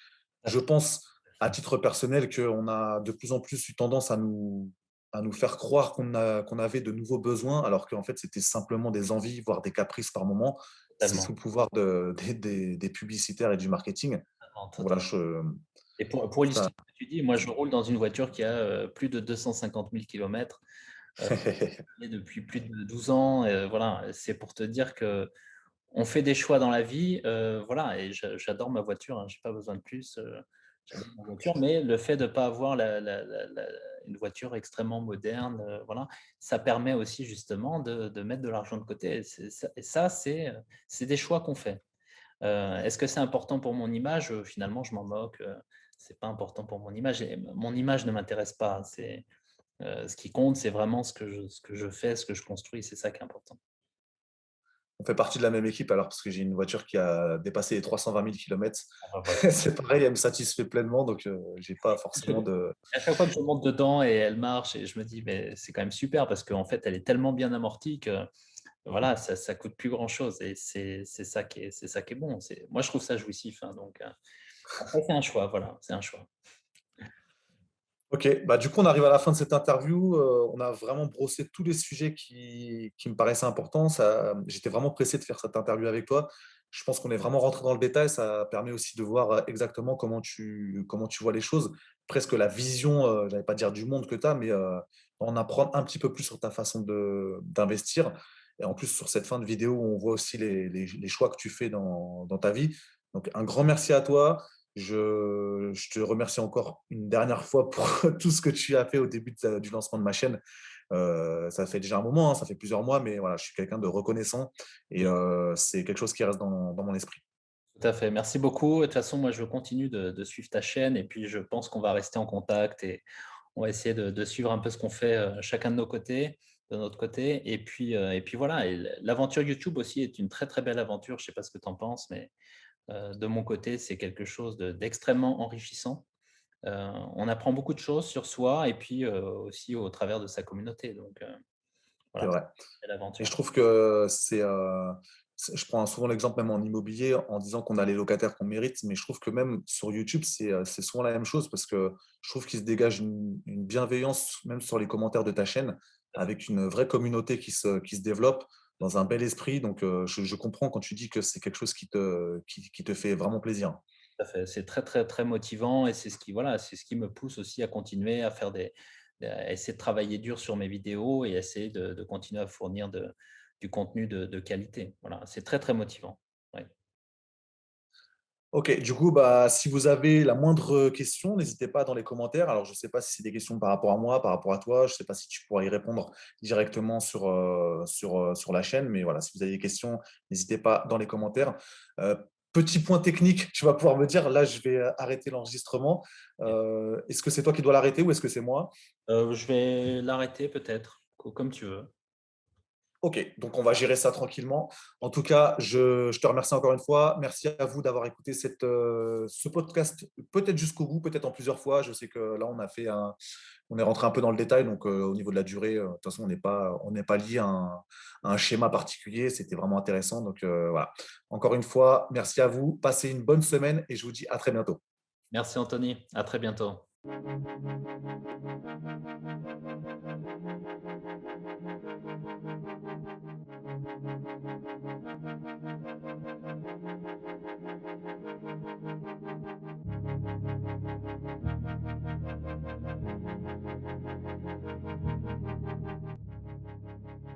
Je pense, à titre personnel, qu'on a de plus en plus eu tendance à nous faire croire qu'on avait de nouveaux besoins, alors qu'en fait, c'était simplement des envies, voire des caprices par moment. C'est Totalement, sous le pouvoir des publicitaires et du marketing. totalement, Voilà, totalement. Et pour ça illustrer ce que tu dis, moi, je roule dans une voiture qui a, plus de 250 000 kilomètres, depuis plus de 12 ans, voilà, c'est pour te dire que on fait des choix dans la vie, voilà et j'adore ma voiture, hein, j'ai pas besoin de plus, j'adore ma voiture, mais le fait de pas avoir une voiture extrêmement moderne, voilà, ça permet aussi justement de mettre de l'argent de côté et ça, c'est des choix qu'on fait. Est-ce que c'est important pour mon image? Finalement, je m'en moque, c'est pas important pour mon image et mon image ne m'intéresse pas. Ce qui compte, c'est vraiment ce que je fais, ce que je construis, c'est ça qui est important. on fait partie de la même équipe alors parce que j'ai une voiture qui a dépassé les 320 000 kilomètres. Ah bah, voilà. C'est pareil, elle me satisfait pleinement, donc j'ai pas forcément de À chaque fois que je monte dedans et elle marche et je me dis: «Mais c'est quand même super» parce qu'en fait, elle est tellement bien amortie que voilà, ça coûte plus grand chose et c'est ça qui est bon. Moi, je trouve ça jouissif, hein, donc après c'est un choix, voilà, c'est un choix. OK, bah, du coup, on arrive à la fin de cette interview. On a vraiment brossé tous les sujets qui me paraissaient importants. J'étais vraiment pressé de faire cette interview avec toi. Je pense qu'on est vraiment rentré dans le détail. Ça permet aussi de voir, exactement comment tu vois les choses. Presque la vision, j'allais pas dire du monde que tu as, mais, en apprendre un petit peu plus sur ta façon d'investir et en plus sur cette fin de vidéo où on voit aussi les choix que tu fais dans ta vie. Donc un grand merci à toi. Je te remercie encore une dernière fois pour tout ce que tu as fait au début du lancement de ma chaîne. Ça fait déjà un moment, hein, ça fait plusieurs mois, mais voilà, je suis quelqu'un de reconnaissant et c'est quelque chose qui reste dans mon esprit. Tout à fait, merci beaucoup. De toute façon, moi, je continue de suivre ta chaîne et puis je pense qu'on va rester en contact et on va essayer de suivre un peu ce qu'on fait, chacun de notre côté et puis voilà et l'aventure YouTube aussi est une très, très belle aventure. Je ne sais pas ce que tu en penses, mais de mon côté, c'est quelque chose d'extrêmement enrichissant. On apprend beaucoup de choses sur soi et puis, aussi au travers de sa communauté donc C'est voilà, vrai. c'est Et je l'aventure. trouve que Je prends souvent l'exemple même en immobilier en disant qu'on a les locataires qu'on mérite, mais je trouve que même sur YouTube, c'est souvent la même chose parce que je trouve qu'il se dégage une bienveillance même sur les commentaires de ta chaîne, avec une vraie communauté qui se développe dans un bel esprit. Donc, je comprends quand tu dis que c'est quelque chose qui te fait vraiment plaisir. Tout à fait. C'est très, très, très motivant et c'est ce qui voilà, c'est ce qui me pousse aussi à continuer à faire à essayer de travailler dur sur mes vidéos et essayer de continuer à fournir du contenu de qualité. Voilà, c'est très, très motivant. Ouais. OK, du coup, bah, si vous avez la moindre question, n'hésitez pas dans les commentaires. Alors, je ne sais pas si c'est des questions par rapport à moi, par rapport à toi. Je ne sais pas si tu pourras y répondre directement sur la chaîne. Mais voilà, si vous avez des questions, n'hésitez pas dans les commentaires. Heu, Petit point technique, tu vas pouvoir me dire, là, je vais arrêter l'enregistrement. Est-ce que c'est toi qui dois l'arrêter ou est-ce que c'est moi? Je vais l'arrêter peut-être, comme tu veux. OK, donc on va gérer ça tranquillement. En tout cas, je te remercie encore une fois. Merci à vous d'avoir écouté ce podcast, peut-être jusqu'au bout, peut-être en plusieurs fois. Je sais que là, on est rentré un peu dans le détail, donc au niveau de la durée, de toute façon, on n'est pas lié à un schéma particulier. C'était vraiment intéressant. Donc voilà. Encore une fois, merci à vous. Passez une bonne semaine et je vous dis à très bientôt. Merci Anthony, à très bientôt.